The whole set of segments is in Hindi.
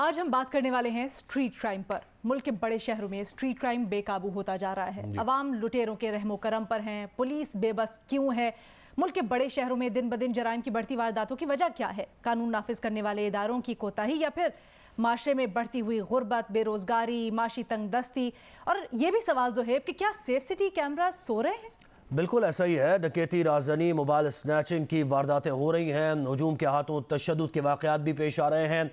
आज हम बात करने वाले हैं स्ट्रीट क्राइम पर। मुल्क के बड़े शहरों में स्ट्रीट क्राइम बेकाबू होता जा रहा है। अवाम लुटेरों के रहमो करम पर हैं, पुलिस बेबस क्यों है? मुल्क के बड़े शहरों में दिन ब दिन जराइम की बढ़ती वारदातों की वजह क्या है? कानून नाफिज करने वाले इदारों की कोताही या फिर माशरे में बढ़ती हुई गुर्बत, बेरोजगारी, माशी तंगदस्ती? और ये भी सवाल ज़ोहेब कि क्या सेफ सिटी कैमरा सो रहे हैं? बिल्कुल ऐसा ही है। डकैती, राजधानी, मोबाइल स्नैचिंग की वारदातें हो रही हैं। हजूम के हाथों तशद्दुद के वाक़यात भी पेश आ रहे हैं।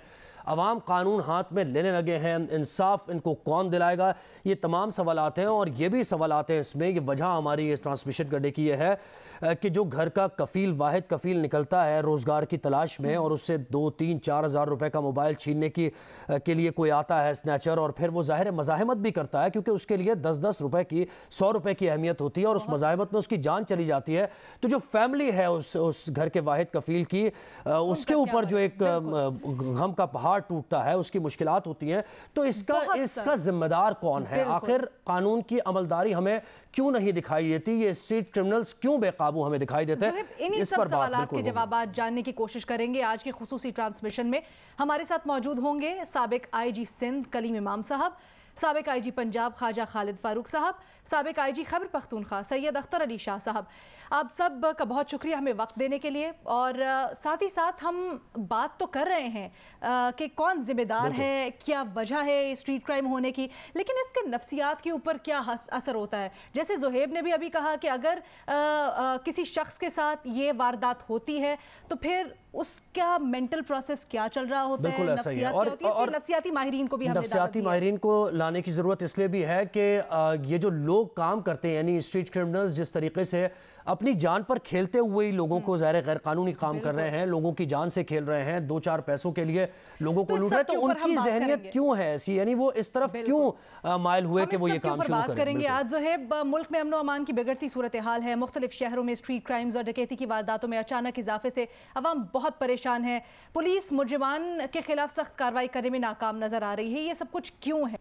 अवाम कानून हाथ में लेने लगे हैं। इंसाफ इनको कौन दिलाएगा? ये तमाम सवालात हैं। और ये भी सवालात हैं इसमें, ये वजह हमारी इस ट्रांसमिशन करने की यह है कि जो घर का कफ़ील, वाहिद कफ़ील निकलता है रोज़गार की तलाश में और उससे 2-3-4 हज़ार रुपए का मोबाइल छीनने के लिए कोई आता है स्नैचर, और फिर वो ज़ाहिर मज़ाहमत भी करता है क्योंकि उसके लिए 10-10 रुपए की, 100 रुपए की अहमियत होती है और उस मज़ाहमत में उसकी जान चली जाती है। तो जो फैमिली है उस घर के वाहिद कफ़ील की, उसके ऊपर जो एक गम का पहाड़ टूटता है, उसकी मुश्किलात होती हैं। तो इसका जिम्मेदार कौन है? आखिर कानून की अमलदारी हमें क्यों नहीं दिखाई देती? ये स्ट्रीट क्रिमिनल्स क्यों बेकाबू हमें दिखाई देते हैं? इन्हीं सब सवालात के जवाब जानने की कोशिश करेंगे आज की खुसूसी ट्रांसमिशन में। हमारे साथ मौजूद होंगे साबिक आईजी सिंध कलीम इमाम साहब, साबिक आईजी पंजाब ख्वाजा खालिद फारूक साहब, साबिक आईजी खैबर पख्तूनख्वा सैयद अख्तर अली शाह साहब। आप सब का बहुत शुक्रिया हमें वक्त देने के लिए। और साथ ही साथ हम बात तो कर रहे हैं कि कौन जिम्मेदार है, क्या वजह है स्ट्रीट क्राइम होने की, लेकिन इसके नफ्सियात के ऊपर क्या असर होता है? जैसे ज़ोहेब ने भी अभी कहा कि अगर किसी शख्स के साथ ये वारदात होती है तो फिर उसका मेंटल प्रोसेस क्या चल रहा होता है, नफ्सियात क्या होती है? और नफ्सियाती माहिरीन को भी हमने नफ्सियाती माहिरीन को लाने की ज़रूरत इसलिए भी है कि ये जो लोग काम करते हैं, यानी स्ट्रीट क्रिमिनल्स जिस तरीके से अपनी जान पर खेलते हुए ही लोगों को ज़ाहिर गैर कानूनी काम कर रहे हैं, लोगों की जान से खेल रहे हैं, 2-4 पैसों के लिए लोगों को लूट रहे हैं, तो उनकी जहनियत क्यों है ऐसी? यानी वो इस तरफ क्यों माइल हुए कि वो ये काम शुरू करेंगे? आज ज़ोहेब, मुल्क में अमन अमान की बिगड़ती सूरत हाल है। मुख्तलिफ शहरों में स्ट्रीट क्राइम्स और डकैती की वारदातों में अचानक इजाफे से अवाम बहुत परेशान है। पुलिस मुजरिमान के खिलाफ सख्त कार्रवाई करने में नाकाम नजर आ रही है। ये सब कुछ क्यों है?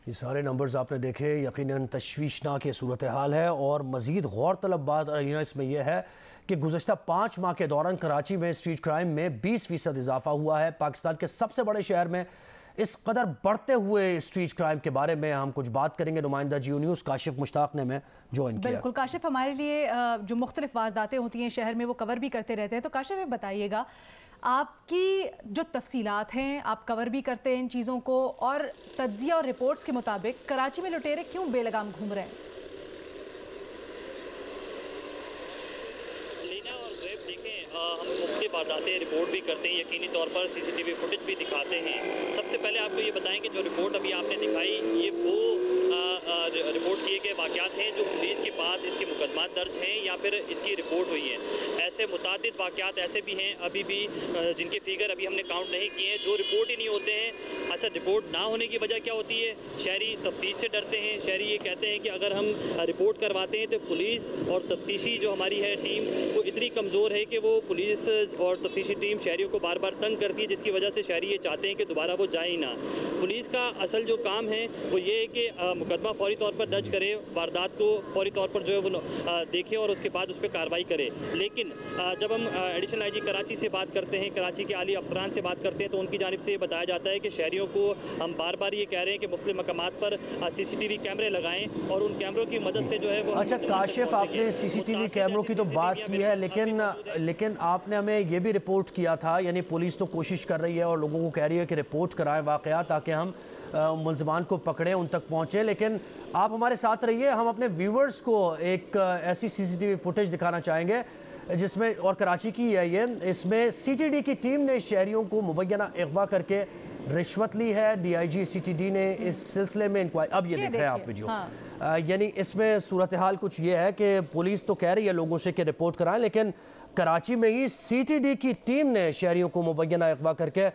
ये सारे नंबर्स आपने देखे, यकीनन तशवीशनाक ये सूरत हाल है। और मज़ीद गौरतलब बात इसमें यह है कि गुज़श्ता 5 माह के दौरान कराची में स्ट्रीट क्राइम में 20% इजाफा हुआ है। पाकिस्तान के सबसे बड़े शहर में इस कदर बढ़ते हुए स्ट्रीट क्राइम के बारे में हम कुछ बात करेंगे। नुमाइंदा जियो न्यूज़ काशिफ मुश्ताक ने मैं ज्वाइन किया। बिल्कुल काशिफ, हमारे लिए जो मुख्तलिफ वारदातें होती हैं शहर में वो कवर भी करते रहते हैं। तो काशिफ बताइएगा, आपकी जो तफसीलात हैं, आप कवर भी करते हैं इन चीज़ों को, और तज्जिया और रिपोर्ट्स के मुताबिक कराची में लुटेरे क्यों बेलगाम घूम रहे हैं? हम मुख्तलिफ वारदातें रिपोर्ट भी करते हैं, यकीनी तौर पर CCTV फुटेज भी दिखाते हैं। सबसे पहले आपको ये बताएं कि जो रिपोर्ट अभी आपने दिखाई, ये वो रिपोर्ट किए गए वाक़यात हैं जो पुलिस के पास इसके मुकदमा दर्ज हैं या फिर इसकी रिपोर्ट हुई है। ऐसे मुतादिद वाक़यात ऐसे भी हैं अभी भी जिनके फिगर अभी हमने काउंट नहीं किए हैं, जो रिपोर्ट ही नहीं होते हैं। अच्छा, रिपोर्ट ना होने की वजह क्या होती है? शहरी तफ्तीश से डरते हैं। शहरी ये कहते हैं कि अगर हम रिपोर्ट करवाते हैं तो पुलिस और तफ्तीशी जो हमारी है टीम, वो इतनी कमज़ोर है कि वो पुलिस और तफ्तीशी टीम शहरियों को बार बार तंग करती है, जिसकी वजह से शहरी ये चाहते हैं कि दोबारा वो जाए ही ना। पुलिस का असल जो काम है वो ये है कि मुकदमा फौरी तौर पर दर्ज करे, वारदात को फौरी तौर पर जो है वो देखे और उसके बाद उस पर कार्रवाई करे। लेकिन जब हम एडिशनल आईजी कराची से बात करते हैं, कराची के आली अफसरान से बात करते हैं, तो उनकी जानिब से ये बताया जाता है कि शहरियों को हम बार बार ये कह रहे हैं कि मुख्तलिफ मकामात पर CCTV कैमरे लगाएं और उन कैमरों की मदद से जो है वो। अच्छा काशिफ, आपने CCTV कैमरों की तो बात की है, लेकिन आपने हमें ये भी रिपोर्ट किया था, यानी पुलिस तो कोशिश कर रही है और लोगों को कह रही है कि रिपोर्ट कराएं वाक़यात ताकि हम मुल्ज़िमान को पकड़ें, उन तक पहुँचें। लेकिन आप हमारे साथ रहिए, हम अपने व्यूवर्स को एक ऐसी CCTV फुटेज दिखाना चाहेंगे जिसमें, और कराची की है ये, इसमें CTD की टीम ने शहरियों को मुबैना अगवा करके रिश्वत ली है। DIG CTD ने इस सिलसिले में इंक्वायरी, अब ये देख रहे हैं आप वीडियो। यानी इसमें सूरत हाल कुछ ये है कि पुलिस तो कह रही है लोगों से कि रिपोर्ट कराएं, लेकिन कराची में ही CTD की टीम ने शहरियों को मुबैना अगवा करके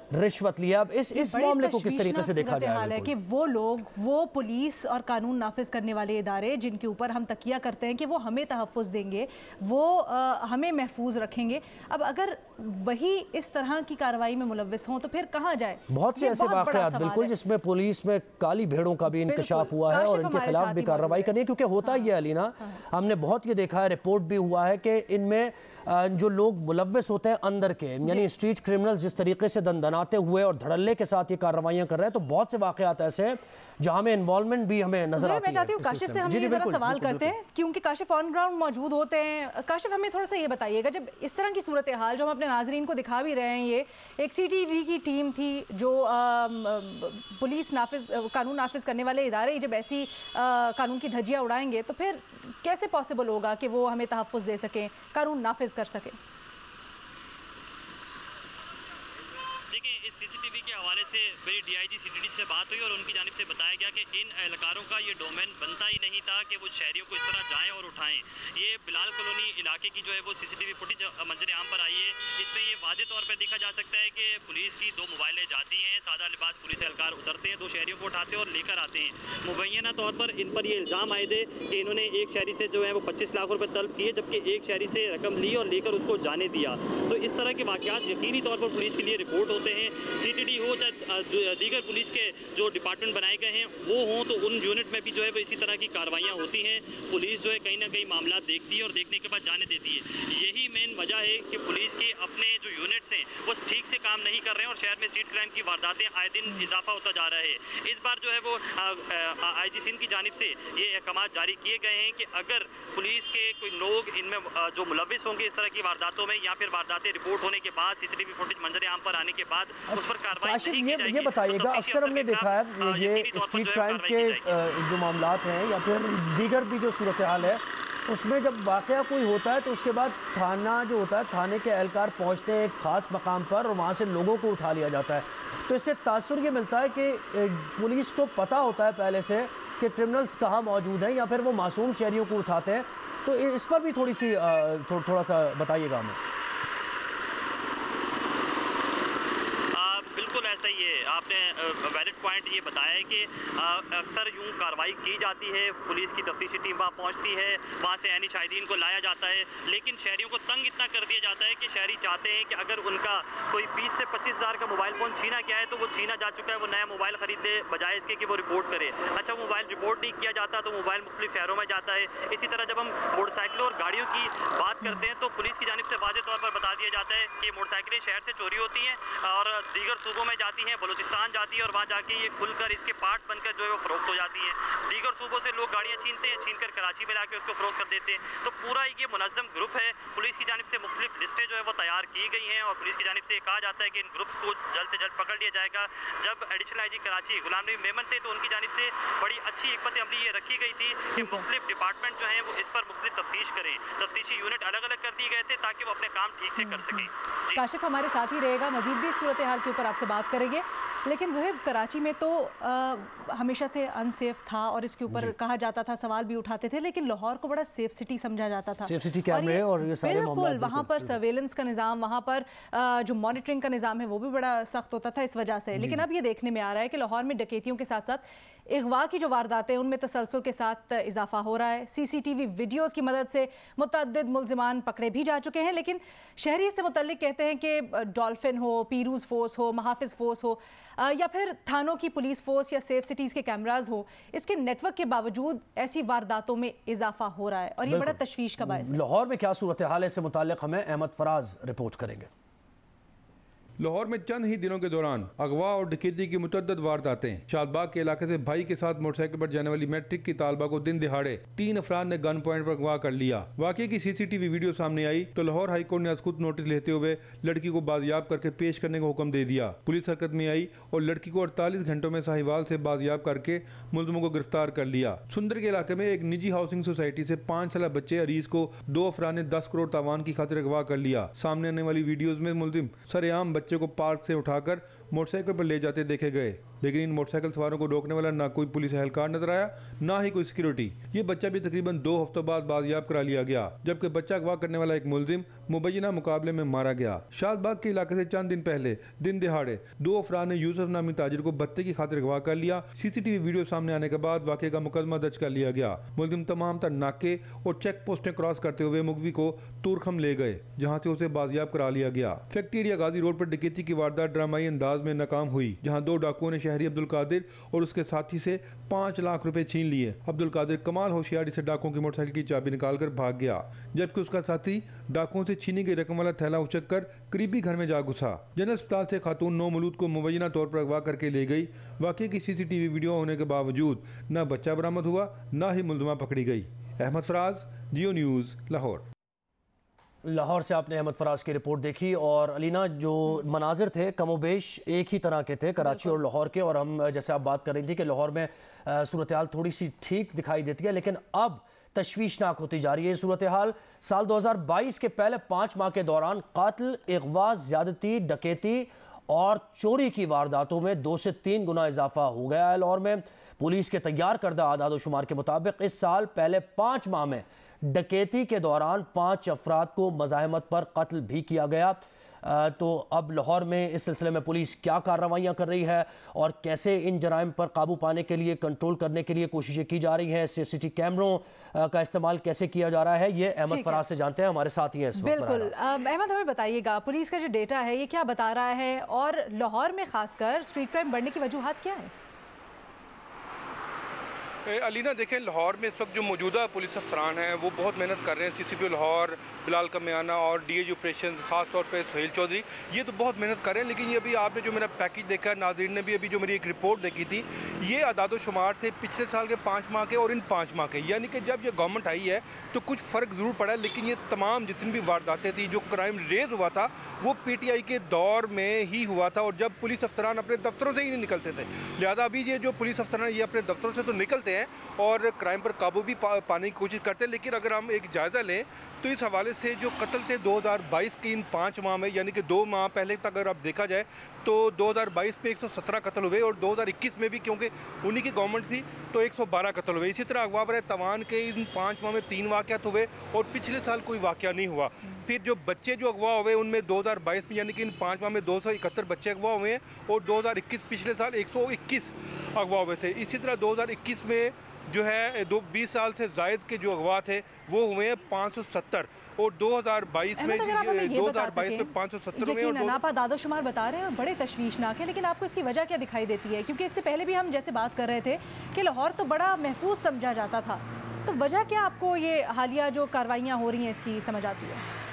रिश्वत लिया। अब इस मामले को किस तरीके से देखा जाए? हाल है कि वो लोग, वो पुलिस और कानून नाफिज करने वाले इदारे जिनके ऊपर हम तकिया करते हैं कि वो हमें तहफ़्फ़ुज़ देंगे, वो हमें महफूज रखेंगे, अब अगर वही इस तरह की कार्रवाई में मुलव्वस हों तो फिर कहाँ जाए? बहुत से ऐसे वाक़यात बिल्कुल जिसमें पुलिस में काली भेड़ों का भी इंकशाफ हुआ है और इनके खिलाफ भी कार्रवाई करनी है, क्योंकि होता ही है अलीना, हमने बहुत ये देखा है, रिपोर्ट भी हुआ है कि इनमें जो लोग मुलव्विस होते हैं अंदर के, यानी स्ट्रीट क्रिमिनल्स जिस तरीके से दंदनाते हुए और धड़ल्ले के साथ ये कार्रवाइयां कर रहे हैं, तो बहुत से वाकयात ऐसे हैं जहां में इन्वॉल्वमेंट भी हमें नजर आती है। मैं चाहती हूँ काशिफ से हम ये जरा सवाल करते हैं, क्योंकि काशिफ ऑन ग्राउंड मौजूद होते हैं। काशिफ, हमें थोड़ा सा ये बताइएगा, जब इस तरह की सूरत हाल जो हम अपने नाजरीन को दिखा भी रहे हैं, ये एक CCTV की टीम थी जो पुलिस कानून नाफिज करने वाले इदारे जब ऐसी कानून की धज्जियाँ उड़ाएंगे तो फिर कैसे पॉसिबल होगा कि वो हमें तहफ़्फ़ुज़ दे सकें, कानून नाफिज कर सकें? देखिए, इस CCTV के हवाले से मेरी DIG CTD से बात हुई और उनकी जानिब से बताया गया कि इन एहलकारों का ये डोमेन बनता ही नहीं था कि वो शहरियों को इस तरह जाएं और उठाएं। ये बिलाल कॉलोनी इलाके की जो है वो CCTV फुटेज मंजर आम पर आई है। इसमें ये वाज़े तौर पर देखा जा सकता है कि पुलिस की 2 मोबाइलें जाती हैं, सादा लिबास पुलिस एहलकार उतरते हैं, 2 शहरियों को उठाते हैं और लेकर आते हैं। मुबैना तौर पर इन पर ये इल्ज़ाम आए थे कि इन्होंने एक शहरी से जो है वो 25 लाख रुपये तलब किए, जबकि एक शहरी से रकम ली और लेकर उसको जाने दिया। तो इस तरह के वाक़यात यकीनी तौर पर पुलिस के लिए रिपोर्ट होते हैं। CTD हो चाहे दीगर पुलिस के जो डिपार्टमेंट बनाए गए हैं वो हों, तो उन यूनिट में भी जो है वो इसी तरह की कार्रवाइयाँ होती हैं। पुलिस जो है कहीं ना कहीं मामला देखती है और देखने के बाद जाने देती है। यही मेन वजह है कि पुलिस के अपने जो यूनिट्स हैं वो ठीक से काम नहीं कर रहे हैं और शहर में स्ट्रीट क्राइम की वारदातें आए दिन इजाफा होता जा रहा है। इस बार जो है वो IG सिंध की जानिब से ये अहकाम जारी किए गए हैं कि अगर पुलिस के कोई लोग इनमें जो मुलव्विस होंगे इस तरह की वारदातों में या फिर वारदातें रिपोर्ट होने के बाद CCTV फुटेज मंजर आम पर आने के बाद उस पर काशिफ, ये बताइएगा, अक्सर हमने देखा है ये स्ट्रीट क्राइम के जो मामलात हैं या फिर दीगर भी जो सूरत हाल है, उसमें जब वाकया कोई होता है तो उसके बाद थाना जो होता है, थाने के एहलकार पहुंचते हैं एक ख़ास मकाम पर और वहाँ से लोगों को उठा लिया जाता है। तो इससे तासुर ये मिलता है कि पुलिस को पता होता है पहले से कि क्रिमिनल्स कहाँ मौजूद हैं या फिर वो मासूम शहरियों को उठाते हैं। तो इस पर भी थोड़ा सा बताइएगा हमें। ऐसा ही है, आपने वैलिड पॉइंट ये बताया है कि अक्सर यूँ कार्रवाई की जाती है, पुलिस की तफ्तीशी टीम वहाँ पहुँचती है, वहाँ से ऐनी शाहिदीन को लाया जाता है, लेकिन शहरियों को तंग इतना कर दिया जाता है कि शहरी चाहते हैं कि अगर उनका कोई 20 से 25 हज़ार का मोबाइल फ़ोन छीना गया है तो वो छीना जा चुका है, वो नया मोबाइल ख़रीद ले, बजाय इसके कि वो रिपोर्ट करे। अच्छा, मोबाइल रिपोर्ट नहीं किया जाता तो मोबाइल मुख्तलिफ शहरों में जाता है। इसी तरह जब हम मोटरसाइकिलों और गाड़ियों की बात करते हैं तो पुलिस की जानिब से वाज़े तौर पर बता दिया जाता है कि मोटरसाइकिलें शहर से चोरी होती हैं और दीगर सूबों में जाती हैं, बलूचिस्तान जाती है और वहाँ जाके ये खुलकर इसके पार्ट्स बनकर जो है वो फ़रोख्त हो जाती हैं। दीगर सूबों से लोग गाड़ियाँ छीनते हैं, छीनकर कराची में लाके उसको फ़रोख्त कर देते हैं। तो पूरा ये मुनज़्ज़म ग्रुप है। पुलिस की जानिब से मुख्तलिफ लिस्टें जो है वो तैयार की गई हैं और पुलिस की जानिब से कहा जाता है कि इन ग्रुप्स को जल्द से जल्द पकड़ लिया जाएगा। जब एडिशनल IG कराची गुलाम नबी मेमन थे तो उनकी जानिब से बड़ी अच्छी हिकमत अमली ये रखी गई थी कि मुख्तलिफ डिपार्टमेंट जो हैं वो इस पर मुख्तलिफ तफ्तीश करें। तफ्तीशी यूनिट अलग अलग कर दिए गए थे ताकि वो अपने काम ठीक से कर सकें। काशिफ हमारे साथ ही रहेगा, मजीद भी सूरत हाल के ऊपर आपसे बात करेंगे। लेकिन ज़ुहैब, कराची में तो हमेशा से अनसेफ था और इसके ऊपर कहा जाता था, सवाल भी उठाते थे, लेकिन लाहौर को बड़ा सेफ सिटी समझा जाता था। सेफ सिटी कैमरे और ये सारे मामले, वहाँ पर सर्वेलेंस का निज़ाम, वहाँ पर जो मॉनिटरिंग का निज़ाम है वो भी बड़ा सख्त होता था इस वजह से। लेकिन अब ये देखने में आ रहा है कि लाहौर में डकैतियों के साथ साथ अगवा की जो वारदातें हैं उनमें तसलसल के साथ इजाफा हो रहा है। CCTV वीडियोज़ की मदद से मुतअद्दिद मुल्ज़िमान पकड़े भी जा चुके हैं। लेकिन शहरी इससे मुतल्लिक कहते हैं कि डॉल्फिन हो, पीरूज़ फोर्स हो, महाफिज फोर्स हो या फिर थानों की पुलिस फोर्स या सेफ सिटीज़ के कैमराज हो, इसके नेटवर्क के बावजूद ऐसी वारदातों में इजाफा हो रहा है और ये बड़ा तशवीश का बायस है। लाहौर में क्या सूरत हाल है, इससे मुताल्लिक हमें अहमद फराज रिपोर्ट करेंगे। लाहौर में चंद ही दिनों के दौरान अगवा और डकैती की मुतअद्दिद वारदातें। शादबाग के इलाके से भाई के साथ मोटरसाइकिल पर जाने वाली मैट्रिक की तालबा को दिन दिहाड़े 3 अफराद ने गन पॉइंट पर अगवा कर लिया। वाकये की CCTV वीडियो सामने आई तो लाहौर हाई कोर्ट ने आज खुद नोटिस लेते हुए लड़की को बाजियाब करके पेश करने का हुक्म दे दिया। पुलिस हरकत में आई और लड़की को 48 घंटों में साहिवाल से बाजियाब करके मुलजमों को गिरफ्तार कर लिया। सुंदर के इलाके में एक निजी हाउसिंग सोसाइटी से 5 साल बच्चे अरीज को 2 अफराद ने 10 करोड़ तावान की खातिर अगवा कर लिया। सामने आने वाली वीडियोज में मुलजिम सरेआम बच्चे को पार्क से उठाकर मोटरसाइकिल पर ले जाते देखे गए, लेकिन इन मोटरसाइकिल सवारों को रोकने वाला ना कोई पुलिस एहलकार नजर आया, ना ही कोई सिक्योरिटी। ये बच्चा भी तकरीबन 2 हफ्तों बाद बाजियाब करा लिया गया, जबकि बच्चा अगवा करने वाला एक मुलजिम मुबैना मुकाबले में मारा गया। शादबाग के इलाके से चंद दिन पहले दिन दिहाड़े 2 अफराद ने यूसुफ नामी ताजिर को बत्ते की खातिर अगवा कर लिया। CCTV वीडियो सामने आने के बाद वाकये का मुकदमा दर्ज कर लिया गया। मुलजिम तमाम तर नाके और चेक पोस्टें क्रॉस करते हुए मुगवी को तुरखम ले गए, जहाँ से उसे बाजियाब करा लिया गया। फैक्ट्री एरिया गाजी रोड पर डकैती की वारदात ड्रामाई अंदाज में नाकाम हुई, जहाँ 2 डाकुओं ने शहरी अब्दुल कादिर और उसके साथी से 5 लाख रुपए छीन लिए। अब्दुल कादिर कमाल होशियारी से डाकुओं की मोटरसाइकिल की चाबी निकालकर भाग गया, जबकि उसका साथी डाकुओं से छीनी गई रकम वाला थैला उचक कर करीबी घर में जा घुसा। जनरल अस्पताल से खातून 9 मौलूद को मुबैना तौर पर अगवा करके ले गई। वाकई की CCTV वीडियो होने के बावजूद न बच्चा बरामद हुआ, न ही मुलजमा पकड़ी गई। अहमद फराज, जियो न्यूज़, लाहौर। लाहौर से आपने अहमद फराज की रिपोर्ट देखी। और अलीना, जो मनाजिर थे कमोबेश एक ही तरह के थे कराची और लाहौर के। और हम जैसे आप बात कर रही थी कि लाहौर में सूरत हाल थोड़ी सी ठीक दिखाई देती है, लेकिन अब तशवीशनाक होती जा रही है सूरत हाल। साल 2022 के पहले 5 माह के दौरान कातिल, अगवा, ज्यादती, डकैती और चोरी की वारदातों में 2 से 3 गुना इजाफा हो गया है लाहौर में। पुलिस के तैयार करदा आदाद शुमार के मुताबिक इस साल पहले 5 माह में डकैती के दौरान 5 अफराद को मज़ाहमत पर कत्ल भी किया गया। तो अब लाहौर में इस सिलसिले में पुलिस क्या कार्रवाइयाँ कर रही है और कैसे इन जराइम पर काबू पाने के लिए, कंट्रोल करने के लिए कोशिशें की जा रही हैं, CCTV कैमरों का इस्तेमाल कैसे किया जा रहा है, ये अहमद फराज से जानते हैं, हमारे साथ ही हैं इस वक्त। बिल्कुल अहमद, हमें बताइएगा पुलिस का जो डेटा है ये क्या बता रहा है और लाहौर में खासकर स्ट्रीट क्राइम बढ़ने की वजूहात क्या है? अलीना, देखें, लाहौर में इस वक्त जो मौजूदा पुलिस अफसरान हैं वो बहुत मेहनत कर रहे हैं। CCP लाहौर, बिलाल कमियाना और DIG ऑपरेशन, ख़ास तौर पे सुहेल चौधरी, ये तो बहुत मेहनत कर रहे हैं। लेकिन ये अभी आपने जो मेरा पैकेज देखा, नाज़रीन ने भी अभी जो मेरी एक रिपोर्ट देखी थी, ये आदाद शुमार थे पिछले साल के 5 माह के और इन 5 माह के। यानी कि जब ये गवर्नमेंट आई है तो कुछ फ़र्क ज़रूर पड़ा है, लेकिन ये तमाम जितनी भी वारदातें थी, जो क्राइम रेज हुआ था, वो PTI के दौर में ही हुआ था और जब पुलिस अफसरान अपने दफ्तरों से ही नहीं निकलते थे। लिहाजा अभी ये जो पुलिस अफसरान ये अपने दफ्तरों से तो निकलते हैं और क्राइम पर काबू भी पाने की कोशिश करते हैं। लेकिन अगर हम एक जायज़ा लें तो इस हवाले से जो कत्ल थे 2022 के इन 5 माह में, यानी कि 2 माह पहले तक अगर आप देखा जाए तो 2022 में 117 कत्ल हुए और 2021 में भी, क्योंकि उन्हीं की गवर्नमेंट थी, तो 112 कत्ल हुए। इसी तरह अगवा बर तवान के इन 5 माह में 3 वाक़यात हुए और पिछले साल कोई वाक़या नहीं हुआ। फिर जो बच्चे जो अगवा हुए उनमें 2022 में, यानी कि इन 5 माह में 271 बच्चे अगवा हुए हैं और 2021 पिछले साल 121 अगवा हुए थे। इसी तरह 2021 में जो है 20 साल से ज़ायद के जो अगवा थे वो हुए हैं 570 और 2022 में 2022 में 570 हुए। और आप दादोशुमार बता रहे हैं बड़े तशवीशनाक है, लेकिन आपको इसकी वजह क्या दिखाई देती है? क्योंकि इससे पहले भी हम जैसे बात कर रहे थे कि लाहौर तो बड़ा महफूज समझा जाता था, तो वजह क्या आपको ये हालिया जो कार्रवाइयाँ हो रही हैं इसकी समझ आती है?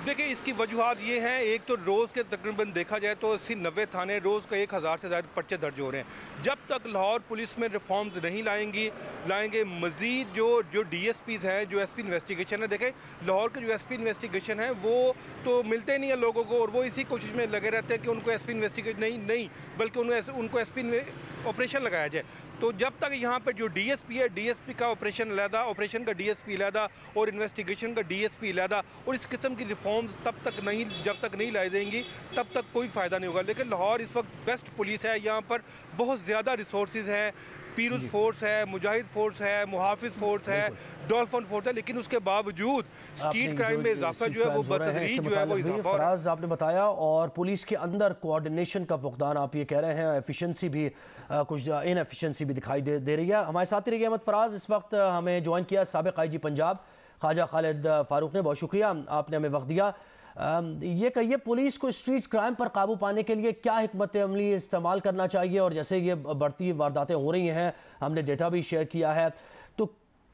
देखिए, इसकी वजूहत ये हैं, एक तो रोज़ के तकरीबन देखा जाए तो 80-90 थाने रोज़ का 1000 से ज़्यादा पर्चे दर्ज हो रहे हैं। जब तक लाहौर पुलिस में रिफॉर्म्स नहीं लाएंगे मज़ीद जो DSPs हैं, जो SP इन्वेस्टिगेशन है, देखें लाहौर के जो SP इन्वेस्टिगेशन है वो तो मिलते नहीं है लोगों को और वो इसी कोशिश में लगे रहते हैं कि उनको SP इन्वेस्टिगेशन नहीं बल्कि उनको SP ऑपरेशन लगाया जाए। तो जब तक यहाँ पर जो DSP है, DSP का ऑपरेशन अलहदा, ऑपरेशन का DSP अलहदा और इन्वेस्टिगेशन का DSP अलहदा, और इस किस्म की रिफॉर्म्स जब तक नहीं लाई देंगी तब तक कोई फ़ायदा नहीं होगा। लेकिन लाहौर इस वक्त बेस्ट पुलिस है, यहाँ पर बहुत ज़्यादा रिसोर्सेज हैं, पीरुज फोर्स है, मुजाहिद फोर्स है, मुहाफिज फोर्स है, डॉल्फिन फोर्स है, लेकिन उसके बावजूद स्ट्रीट क्राइम में इजाफा जो है वो बतदरीज जो है वो इजाफा हो रहा है। आपने बताया और पुलिस के अंदर कोऑर्डिनेशन का फुकदान आप ये कह रहे हैं, एफिशिएंसी भी कुछ इनएफिशिएंसी भी दिखाई दे रही है। हमारे साथ ही रहिए अहमद फराज। इस वक्त हमें ज्वाइन किया साबिक IG पंजाब ख्वाजा खालिद फारूक ने, बहुत शुक्रिया आपने हमें वक्त दिया। ये कहिए, पुलिस को स्ट्रीट क्राइम पर काबू पाने के लिए क्या हिकमत अमली इस्तेमाल करना चाहिए? और जैसे ये बढ़ती वारदातें हो रही हैं, हमने डेटा भी शेयर किया है, तो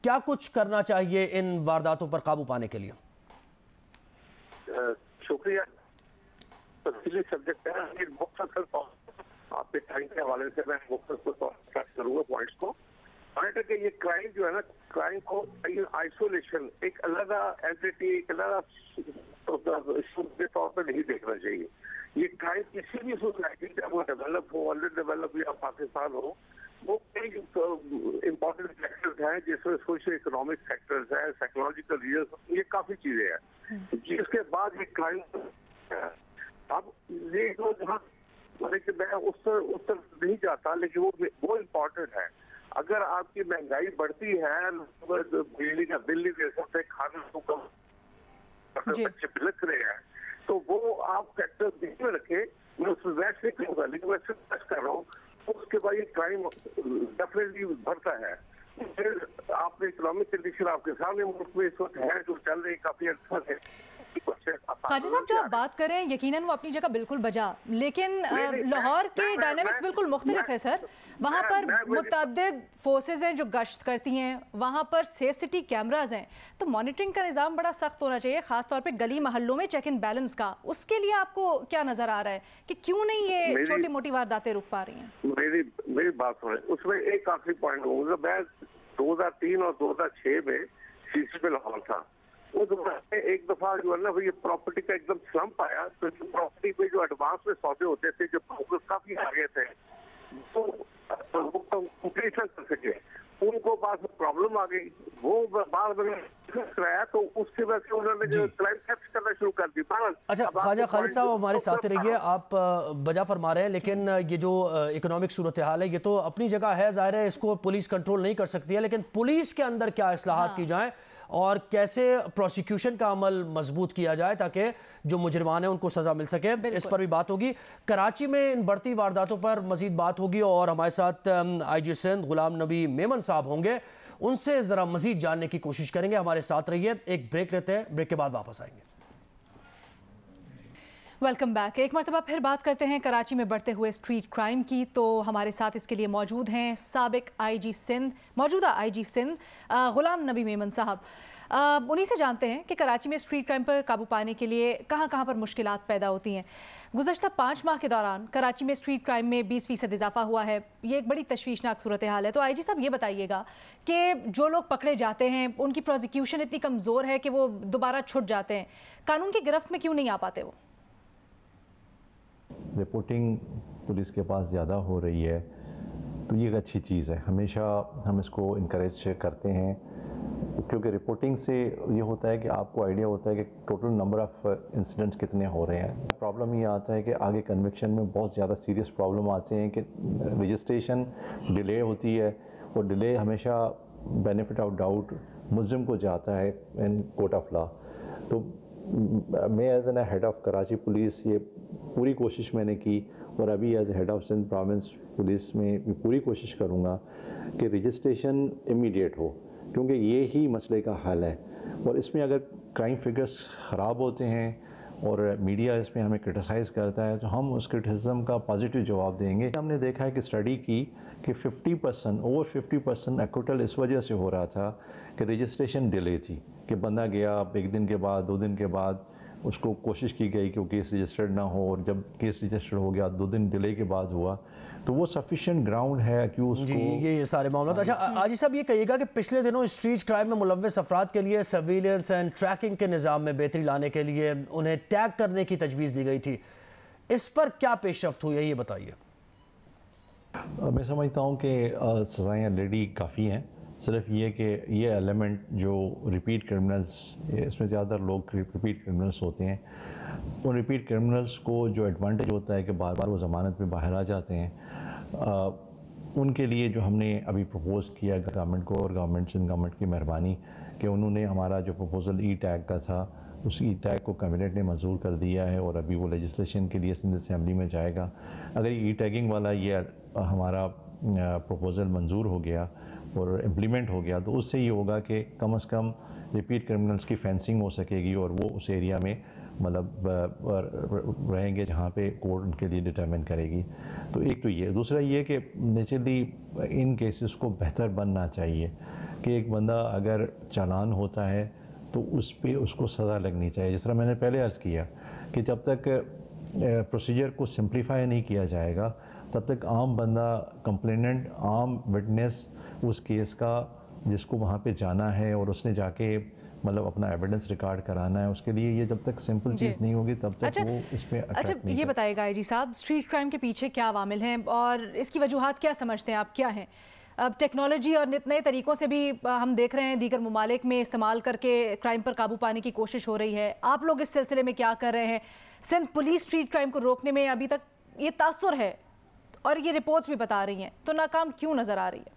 क्या कुछ करना चाहिए इन वारदातों पर काबू पाने के लिए? शुक्रिया। तफसीली सब्जेक्ट है, आपके टाइम के हवाले से मैं करूँगा पॉइंट्स को। पॉइंट है कि ये क्राइम जो है ना, क्राइम को आइसोलेशन, एक अलग एंटिटी, एक अलग के तौर पर नहीं देखना चाहिए। ये क्राइम किसी भी सोसाइटी, चाहे वो डेवलप हो, अंडर डेवलप या पाकिस्तान हो, वो कई इम्पोर्टेंट फैक्टर्स हैं, जिसमें सोशल इकोनॉमिक फैक्टर्स हैं, साइकोलॉजिकल रीजन, ये काफी चीजें हैं। जिसके बाद ये क्राइम, अब ये जो जहाँ मैं उस तरफ नहीं जाता, लेकिन वो इम्पोर्टेंट है। अगर आपकी महंगाई बढ़ती है, बिजली का बिल नहीं दे सकते, खाना तो कम, बच्चे बिलख रहे हैं, तो वो आप फैक्टर ध्यान में रखे। मैं उस वैसे कहूँगा, लेकिन मैं सिर्फ कर रहा हूँ, उसके बाद ये क्राइम डेफिनेटली बढ़ता है। फिर आपने इकोनॉमिक कंडीशन आपके सामने मुल्क में इस वक्त है, जो चल रही काफी अच्छा है, खाजी साहब, जो आप बात करें यकीनन वो अपनी जगह बिल्कुल बजा, लेकिन लाहौर के डायनामिक्स बिल्कुल मुख्तलिफ है सर। वहाँ पर मुतअद्दिद फोर्सेज हैं जो गश्त करती हैं, वहाँ पर सेफ सिटी कैमराज हैं, तो मॉनिटरिंग का निज़ाम बड़ा सख्त होना चाहिए, खासतौर पे गली महल्लों में चेक इन बैलेंस का। उसके लिए आपको क्या नजर आ रहा है कि क्यों नहीं ये छोटी मोटी वारदातें रुक पा रही हैं? मेरी बात सुने, उसमें एक आखिरी पॉइंट होगा। मैं 2003 और 2006 में सीसीपी लाहौर था। उस एक दफा जो है ना ये प्रॉपर्टी का एकदम स्लम्प आया, तो प्रॉपर्टी पे जो एडवांस में सौदे होते थे, जो ब्रोकर्स काफी आगे थे, तो वो कंप्लीशन कर सके, उनको बाद में प्रॉब्लम आ गई। वो बाद में कराया तो उसकी वजह से उन्होंने जो क्लाइम थेफ्ट करना शुरू कर दी। अच्छा ख्वाजा खालिद साहब, हमारे साथ रहिए। आप बजा फरमा रहे हैं, लेकिन ये जो इकोनॉमिक सूरत हाल है ये तो अपनी जगह है, जाहिर है इसको पुलिस कंट्रोल नहीं कर सकती है, लेकिन पुलिस के अंदर क्या इस्लाहात की जाए और कैसे प्रोसिक्यूशन का अमल मजबूत किया जाए ताकि जो मुजरिमान हैं उनको सज़ा मिल सके, इस पर भी बात होगी। कराची में इन बढ़ती वारदातों पर मजीद बात होगी और हमारे साथ IG सिंध गुलाम नबी मेमन साहब होंगे, उनसे ज़रा मजीद जानने की कोशिश करेंगे। हमारे साथ रहिए, एक ब्रेक लेते हैं, ब्रेक के बाद वापस आएंगे। Welcome back. एक मरतबा फिर बात करते हैं कराची में बढ़ते हुए स्ट्रीट क्राइम की। तो हमारे साथ इसके लिए मौजूद हैं साबिक IG सिंध, मौजूदा IG सिंध गुलाम नबी मेमन साहब। उन्हीं से जानते हैं कि कराची में स्ट्रीट क्राइम पर काबू पाने के लिए कहां कहां पर मुश्किलात पैदा होती हैं। गुज़श्ता 5 माह के दौरान कराची में स्ट्रीट क्राइम में 20% इजाफा हुआ है। ये एक बड़ी तशवीशनाक सूरत हाल है। तो IG साहब ये बताइएगा कि जो लोग पकड़े जाते हैं उनकी प्रोसिक्यूशन इतनी कमज़ोर है कि वो दोबारा छुट जाते हैं, कानून की गिरफ्त में क्यों नहीं आ पाते? वो रिपोर्टिंग पुलिस के पास ज़्यादा हो रही है तो ये एक अच्छी चीज़ है, हमेशा हम इसको इनकरेज करते हैं, क्योंकि रिपोर्टिंग से ये होता है कि आपको आइडिया होता है कि टोटल नंबर ऑफ़ इंसिडेंट्स कितने हो रहे हैं। प्रॉब्लम ये आता है कि आगे कन्विक्शन में बहुत ज़्यादा सीरियस प्रॉब्लम आते हैं कि रजिस्ट्रेशन डिले होती है और डिले हमेशा बेनिफिट ऑफ डाउट मुलज़िम को जाता है इन कोर्ट ऑफ लॉ। तो मैं as an head of Karachi police ये पूरी कोशिश मैंने की और अभी as head of Sindh province police में पूरी कोशिश करूँगा कि रजिस्ट्रेशन इमीडिएट हो, क्योंकि ये ही मसले का हल है। और इसमें अगर क्राइम फिगर्स ख़राब होते हैं और मीडिया इसमें हमें क्रिटिसाइज़ करता है तो हम उस क्रिटिसिज्म का पॉजिटिव जवाब देंगे। हमने देखा है कि स्टडी की कि 50% ओवर 50% एक्विटल इस वजह से हो रहा था कि रजिस्ट्रेशन डिले थी, कि बंदा गया 1 दिन के बाद 2 दिन के बाद उसको कोशिश की गई कि वो केस रजिस्टर्ड ना हो, और जब केस रजिस्टर्ड हो गया 2 दिन डिले के बाद हुआ, तो वो सफिशिएंट ग्राउंड है कि उसको ये सारे मामला। अच्छा आजी साहब ये कहिएगा कि पिछले दिनों स्ट्रीट क्राइम में मुलव्वस अफराद के लिए सर्विलेंस एंड ट्रैकिंग के निज़ाम में बेहतरी लाने के लिए उन्हें टैग करने की तजवीज़ दी गई थी, इस पर क्या पेशरफ्त हुई है ये बताइए। मैं समझता हूँ कि सज़ाएँ ऑलरेडी काफ़ी हैं, सिर्फ ये कि ये एलिमेंट जो रिपीट क्रिमिनल्स, इसमें ज़्यादा लोग रिपीट क्रिमिनल्स होते हैं, उन रिपीट क्रिमिनल्स को जो एडवांटेज होता है कि बार बार वो ज़मानत में बाहर आ जाते हैं, उनके लिए जो हमने अभी प्रपोज़ किया गवर्नमेंट को, और गवर्नमेंट की मेहरबानी कि उन्होंने हमारा जो प्रपोज़ल ई टैग का था उस ई टैग को कैबिनेट ने मंजूर कर दिया है और अभी वो लेजिस्लेशन के लिए सिंध असेंबली में जाएगा। अगर ई टैगिंग वाला ये हमारा प्रपोज़ल मंजूर हो गया और इम्प्लीमेंट हो गया तो उससे ये होगा कि कम से कम रिपीट क्रिमिनल्स की फेंसिंग हो सकेगी और वो उस एरिया में मतलब रहेंगे जहाँ पे कोर्ट उनके लिए डिटरमिन करेगी। तो एक तो ये, दूसरा ये कि नेचुरली इन केसेस को बेहतर बनना चाहिए कि एक बंदा अगर चालान होता है तो उस पर उसको सज़ा लगनी चाहिए। जिस तरह मैंने पहले अर्ज़ किया कि जब तक प्रोसीजर को सिंप्लीफाई नहीं किया जाएगा तब तक आम बंदा, कंप्लेनेंट, आम विटनेस उस केस का जिसको वहाँ पे जाना है और उसने जाके मतलब अपना एविडेंस रिकॉर्ड कराना है, उसके लिए ये जब तक सिंपल चीज़ नहीं होगी तब तक वो इसमें अट्रैक्ट नहीं। ये बताएगा IG साहब, स्ट्रीट क्राइम के पीछे क्या अवामिल हैं और इसकी वजूहात क्या समझते हैं आप, क्या हैं? अब टेक्नोलॉजी और नित नए तरीक़ों से भी हम देख रहे हैं दीगर ममालिक में इस्तेमाल करके क्राइम पर काबू पाने की कोशिश हो रही है। आप लोग इस सिलसिले में क्या कर रहे हैं? सिंध पुलिस स्ट्रीट क्राइम को रोकने में अभी तक ये तासुर है और ये रिपोर्ट्स भी बता रही हैं, तो नाकाम क्यों नज़र आ रही है?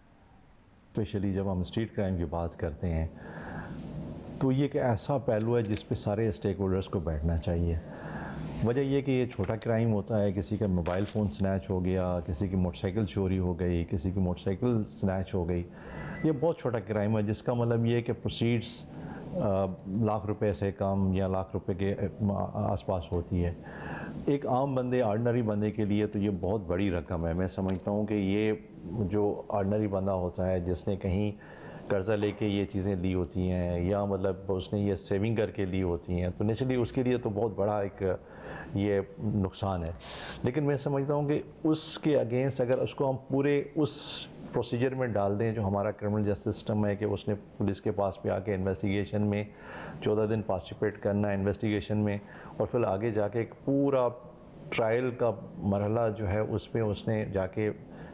स्पेशली जब हम स्ट्रीट क्राइम की बात करते हैं तो ये एक ऐसा पहलू है जिस पे सारे स्टेक होल्डर्स को बैठना चाहिए। वजह ये कि ये छोटा क्राइम होता है, किसी का मोबाइल फ़ोन स्नैच हो गया, किसी की मोटरसाइकिल चोरी हो गई, किसी की मोटरसाइकिल स्नैच हो गई, ये बहुत छोटा क्राइम है जिसका मतलब ये है कि प्रोसीड्स लाख रुपए से कम या लाख रुपए के आसपास होती है। एक आम बंदे, ऑर्डिनरी बंदे के लिए तो ये बहुत बड़ी रकम है। मैं समझता हूँ कि ये जो ऑर्डिनरी बंदा होता है जिसने कहीं कर्ज़ा लेके ये चीज़ें ली होती हैं या मतलब उसने ये सेविंग करके ली होती हैं, तो नेचुरली उसके लिए तो बहुत बड़ा एक ये नुकसान है। लेकिन मैं समझता हूँ कि उसके अगेंस्ट अगर उसको हम पूरे उस प्रोसीजर में डाल दें जो हमारा क्रिमिनल जस्टिस सिस्टम है कि उसने पुलिस के पास पे आके इन्वेस्टिगेशन में 14 दिन पार्टिसिपेट करना इन्वेस्टिगेशन में, और फिर आगे जाके एक पूरा ट्रायल का मरहला जो है उसमें उसने जाके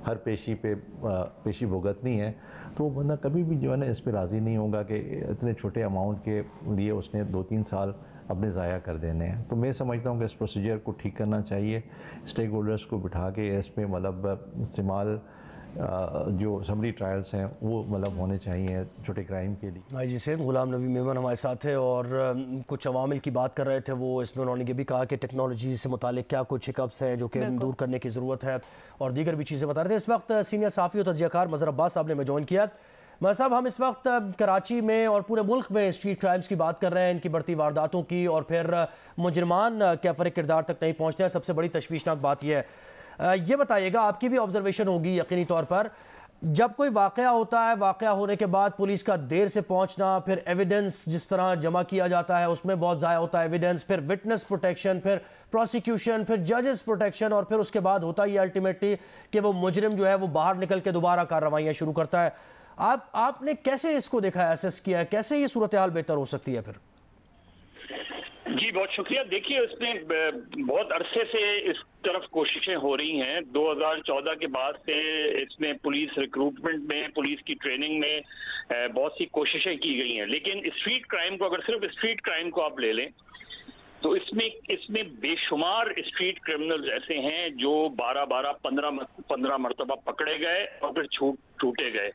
हर पेशी भुगतनी है, तो वो बंदा कभी भी जो है ना इस पर राज़ी नहीं होगा कि इतने छोटे अमाउंट के लिए उसने 2-3 साल अपने ज़ाया कर देने हैं। तो मैं समझता हूँ कि इस प्रोसीजर को ठीक करना चाहिए, स्टेक होल्डर्स को बिठा के इसमें मतलब इस्तेमाल जो समरी ट्रायल्स हैं वो मतलब होने चाहिए छोटे क्राइम के लिए। आईजी सिंध गुलाम नबी मेमन हमारे साथ है और कुछ अवामिल की बात कर रहे थे। वो इसमें उन्होंने ये भी कहा कि टेक्नोलॉजी से मुतालिक क्या कुछ हिकअप्स हैं जो कि दूर करने की ज़रूरत है और दीगर भी चीज़ें बता रहे थे। इस वक्त सीनियर साफ़ी और तजज़ियाकार मज़हर अब्बास साहब ने हमें ज्वाइन किया। मज़हर साहब, हम इस वक्त कराची में और पूरे मुल्क में स्ट्रीट क्राइम्स की बात कर रहे हैं, इनकी बढ़ती वारदातों की, और फिर मुजरिमान क्या फ़र्क किरदार तक नहीं पहुँचते हैं। सबसे बड़ी तशवीशनाक बात यह है, ये बताइएगा, आपकी भी ऑब्जर्वेशन होगी यकीनी तौर पर, जब कोई वाक़या होता है, वाक़या होने के बाद पुलिस का देर से पहुंचना, फिर एविडेंस जिस तरह जमा किया जाता है उसमें बहुत ज़ाया होता है एविडेंस, फिर विटनेस प्रोटेक्शन, फिर प्रोसिक्यूशन, फिर जजेस प्रोटेक्शन, और फिर उसके बाद होता ही अल्टीमेटली कि वो मुजरिम जो है वो बाहर निकल के दोबारा कार्रवाइयाँ शुरू करता है। आपने कैसे इसको देखा है, एसेस किया है, कैसे ये सूरत हाल बेहतर हो सकती है फिर? जी बहुत शुक्रिया। देखिए, इसमें बहुत अरसे से इस तरफ कोशिशें हो रही हैं। 2014 के बाद से इसमें पुलिस रिक्रूटमेंट में, पुलिस की ट्रेनिंग में बहुत सी कोशिशें की गई हैं। लेकिन स्ट्रीट क्राइम को, अगर सिर्फ स्ट्रीट क्राइम को आप ले लें तो इसमें बेशुमार स्ट्रीट क्रिमिनल्स ऐसे हैं जो 12-15 मरतबा पकड़े गए और फिर छूटे गए।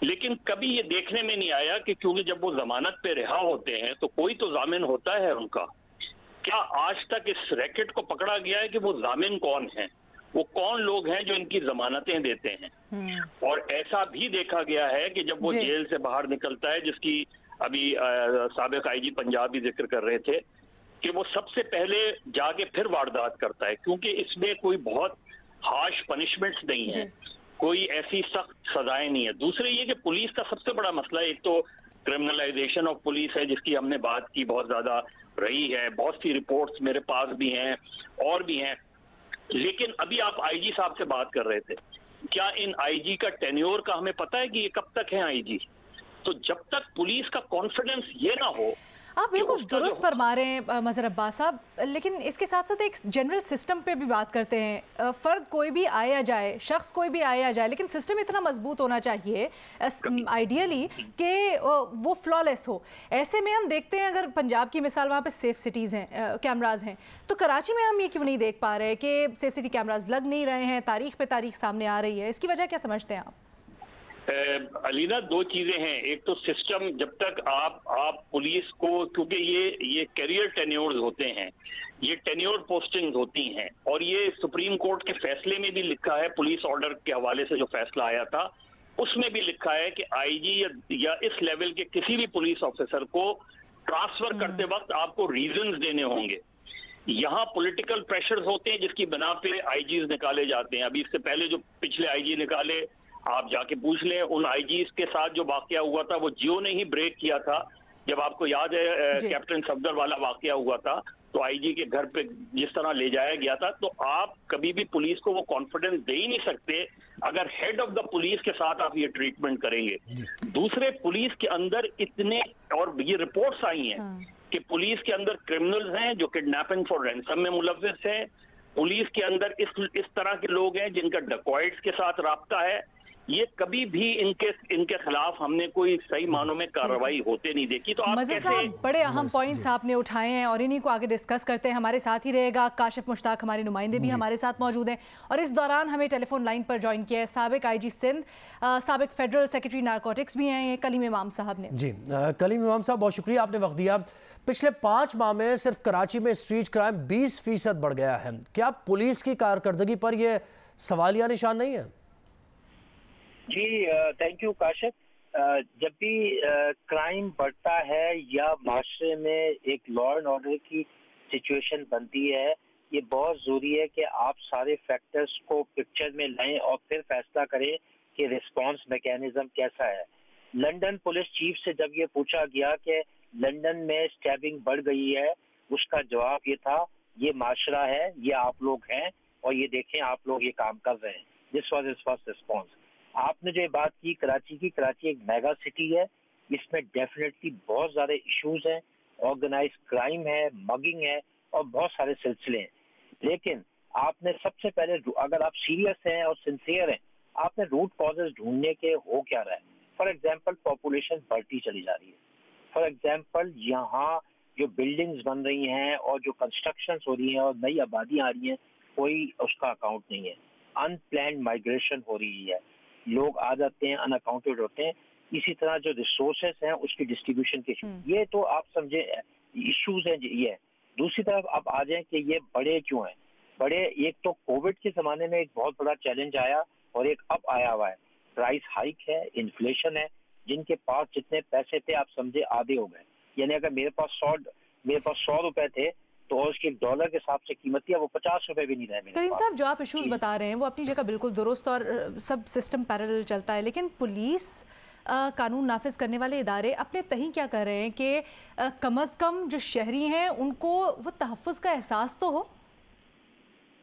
लेकिन कभी ये देखने में नहीं आया कि क्योंकि जब वो जमानत पे रिहा होते हैं तो कोई तो जामिन होता है उनका। क्या आज तक इस रैकेट को पकड़ा गया है कि वो जामिन कौन है, वो कौन लोग हैं जो इनकी जमानतें देते हैं? और ऐसा भी देखा गया है कि जब वो जेल से बाहर निकलता है, जिसकी अभी साबिक आईजी पंजाब भी जिक्र कर रहे थे, कि वो सबसे पहले जाके फिर वारदात करता है, क्योंकि इसमें कोई बहुत हार्श पनिशमेंट्स नहीं है, कोई ऐसी सख्त सजाएं नहीं है। दूसरे ये कि पुलिस का सबसे बड़ा मसला एक तो क्रिमिनलाइजेशन ऑफ पुलिस है, जिसकी हमने बात की, बहुत ज्यादा रही है, बहुत सी रिपोर्ट्स मेरे पास भी हैं और भी हैं। लेकिन अभी आप आईजी साहब से बात कर रहे थे, क्या इन आईजी का टेन्योर का हमें पता है कि ये कब तक है आईजी? तो जब तक पुलिस का कॉन्फिडेंस ये ना हो। आप बिल्कुल दुरुस्त फरमा रहे हैं मज़हर अब्बास साहब, लेकिन इसके साथ साथ एक जनरल सिस्टम पे भी बात करते हैं। फ़र्द कोई भी आया जाए, शख्स कोई भी आया जाए, लेकिन सिस्टम इतना मजबूत होना चाहिए आइडियली कि वो फ्लॉलेस हो। ऐसे में हम देखते हैं, अगर पंजाब की मिसाल, वहाँ पे सेफ सिटीज़ हैं, कैमराज हैं, तो कराची में हम ये क्यों नहीं देख पा रहे कि सेफ सिटी कैमराज लग नहीं रहे हैं? तारीख पे तारीख सामने आ रही है, इसकी वजह क्या समझते हैं आप? अलीना, दो चीजें हैं। एक तो सिस्टम, जब तक आप पुलिस को, क्योंकि ये कैरियर टेन्योर्स होते हैं, ये टेन्योर पोस्टिंग्स होती हैं, और ये सुप्रीम कोर्ट के फैसले में भी लिखा है, पुलिस ऑर्डर के हवाले से जो फैसला आया था उसमें भी लिखा है कि आईजी या इस लेवल के किसी भी पुलिस ऑफिसर को ट्रांसफर करते वक्त आपको रीजंस देने होंगे। यहाँ पॉलिटिकल प्रेशर्स होते हैं जिसकी बना पे आईजीज निकाले जाते हैं। अभी इससे पहले जो पिछले आईजी निकाले, आप जाके पूछ लें, उन आईजीज के साथ जो वाकया हुआ था वो जियो ने ही ब्रेक किया था। जब आपको याद है कैप्टन सफदर वाला वाकया हुआ था, तो आईजी के घर पे जिस तरह ले जाया गया था, तो आप कभी भी पुलिस को वो कॉन्फिडेंस दे ही नहीं सकते अगर हेड ऑफ द पुलिस के साथ आप ये ट्रीटमेंट करेंगे। दूसरे, पुलिस के अंदर इतने, और ये रिपोर्ट्स आई हैं कि पुलिस के अंदर क्रिमिनल्स हैं जो किडनैपिंग फॉर रैंसम में मुलव्विस हैं। पुलिस के अंदर इस तरह के लोग हैं जिनका डकॉइट्स के साथ राब्ता है। ये कभी भी इनके खिलाफ हमने कोई सही मानों में कार्रवाई होते नहीं देखी। तो आप मज़हर साहब, बड़े अहम पॉइंट्स आपने उठाए हैं और इन्हीं को आगे डिस्कस करते हैं। हमारे साथ ही रहेगा काशिफ मुश्ताक, हमारे नुमाइंदे भी हमारे साथ मौजूद हैं, और इस दौरान हमें टेलीफोन लाइन पर ज्वाइन किया है साबिक आईजी सिंध, साबिक फेडरल सेक्रेटरी नारकोटिक्स भी हैं, कलीम इमाम साहब ने। जी कलीम इमाम साहब, बहुत शुक्रिया, आपने वक्त दिया। पिछले 5 माह में सिर्फ कराची में स्ट्रीट क्राइम 20% बढ़ गया है। क्या पुलिस की कारकर्दगी पर यह सवालिया निशान नहीं है? जी थैंक यू काशिफ। जब भी क्राइम बढ़ता है या माशरे में एक लॉ एंड ऑर्डर की सिचुएशन बनती है, ये बहुत ज़रूरी है कि आप सारे फैक्टर्स को पिक्चर में लाएं और फिर फैसला करें कि रिस्पांस मैकेनिज्म कैसा है। लंदन पुलिस चीफ से जब ये पूछा गया कि लंदन में स्टैबिंग बढ़ गई है, उसका जवाब ये था, ये माशरा है, ये आप लोग हैं और ये देखें आप लोग ये काम कर रहे हैं। This was his first response. आपने जो बात की कराची की, कराची एक मेगा सिटी है, इसमें डेफिनेटली बहुत ज़्यादा इश्यूज हैं, ऑर्गेनाइज क्राइम है, मगिंग है और बहुत सारे सिलसिले हैं। लेकिन आपने सबसे पहले, अगर आप सीरियस हैं और सिंसियर हैं, आपने रूट कॉजेज ढूंढने के हो क्या रहा है। फॉर एग्जाम्पल पॉपुलेशन बढ़ती चली जा रही है। फॉर एग्जाम्पल यहाँ जो बिल्डिंग्स बन रही हैं और जो कंस्ट्रक्शन हो रही हैं और नई आबादियाँ आ रही हैं, कोई उसका अकाउंट नहीं है। अनप्लैन्ड माइग्रेशन हो रही है, लोग आ जाते हैं, अनअकाउंटेड होते हैं। इसी तरह जो रिसोर्सेस हैं उसकी डिस्ट्रीब्यूशन के इशू, ये तो आप समझे इश्यूज हैं ये। दूसरी तरफ आप आ जाएं कि ये बड़े क्यों हैं। बड़े, एक तो कोविड के ज़माने में एक बहुत बड़ा चैलेंज आया और एक अब आया हुआ है, प्राइस हाइक है, इन्फ्लेशन है। जिनके पास जितने पैसे थे आप समझे आधे हो गए। यानी अगर मेरे पास 100 रुपए थे तो उसके डॉलर के हिसाब से कीमत थी, वो 50 रुपए भी नहीं रहे। करीम साहब, जो आप इश्यूज बता रहे हैं वो अपनी जगह बिल्कुल दुरुस्त और सब सिस्टम पैरेलल चलता है, लेकिन पुलिस कानून नाफिज करने वाले इदारे अपने तहीं क्या कर रहे हैं कि कम अज़ कम जो शहरी हैं उनको वो तहफ़्फ़ुज़ का एहसास तो हो।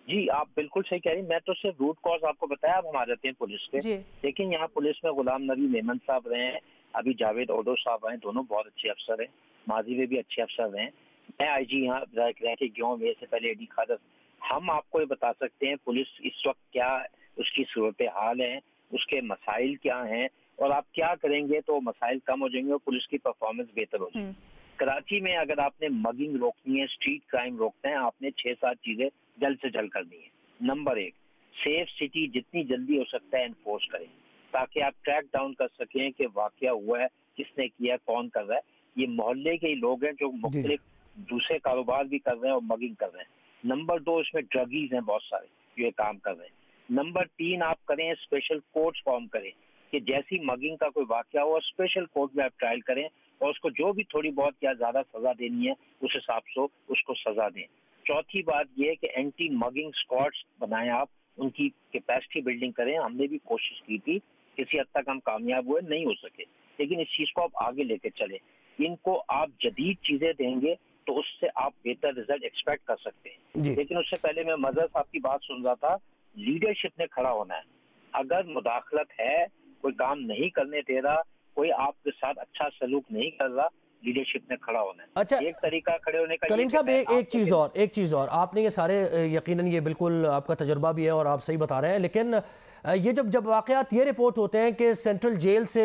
जी आप बिल्कुल सही कह रही हैं। मैं तो सिर्फ रूट कॉज आपको बताया, अब हम आ जाते हैं पुलिस पे। लेकिन यहाँ पुलिस में गुलाम नबी मेमन साहब रहे हैं, अभी जावेद ओडो साहब हैं, दोनों बहुत अच्छे अफसर हैं, माजी में भी अच्छे अफसर रहे हैं। मैं आईजी यहाँ रह के गया हूँ, मेरे से पहले एडी खादर। हम आपको ये बता सकते हैं पुलिस इस वक्त क्या उसकी सूरत हाल है, उसके मसाइल क्या हैं और आप क्या करेंगे तो मसाइल कम हो जाएंगे और पुलिस की परफॉर्मेंस बेहतर हो जाएगी। कराची में अगर आपने मगिंग रोकनी है, स्ट्रीट क्राइम रोकना है, आपने 6-7 चीजें जल्द से जल्द करनी है। नंबर 1, सेफ सिटी जितनी जल्दी हो सकता है एनफोर्स करें, ताकि आप ट्रैक डाउन कर सकें कि वाकया हुआ है, किसने किया, कौन कर रहा है। ये मोहल्ले के ही लोग हैं जो मुख्तलिफ दूसरे कारोबार भी कर रहे हैं और मगिंग कर रहे हैं। नंबर 2, इसमें ड्रगीज हैं बहुत सारे जो ये काम कर रहे हैं। नंबर 3, आप करें स्पेशल कोर्ट्स फॉर्म करें कि जैसी मगिंग का कोई वाकया हो स्पेशल कोर्ट में आप ट्रायल करें और उसको जो भी थोड़ी बहुत या ज्यादा सजा देनी है उस हिसाब से उसको सजा दें। चौथी बात यह है कि एंटी मगिंग स्क्वाड्स बनाएं, आप उनकी कैपेसिटी बिल्डिंग करें। हमने भी कोशिश की थी, किसी हद तक हम कामयाब हुए, नहीं हो सके, लेकिन इस चीज को आप आगे लेके चले। इनको आप जदीद चीजें देंगे तो उससे आप बेहतर रिजल्ट एक्सपेक्ट कर सकते हैं। लेकिन उससे पहले मैं मजहर साहब की बात सुन रहा था, लीडरशिप ने खड़ा होना है। अगर मुदाखलत है, कोई काम नहीं करने दे रहा, कोई आपके साथ अच्छा सलूक नहीं कर रहा, लीडरशिप ने खड़ा होना है। अच्छा, एक तरीका खड़े होने का करीम साहब एक चीज़ और आपने ये सारे यकीनन ये बिल्कुल आपका तजर्बा भी है और आप सही बता रहे हैं, लेकिन ये जब वाक़यात ये रिपोर्ट होते हैं कि सेंट्रल जेल से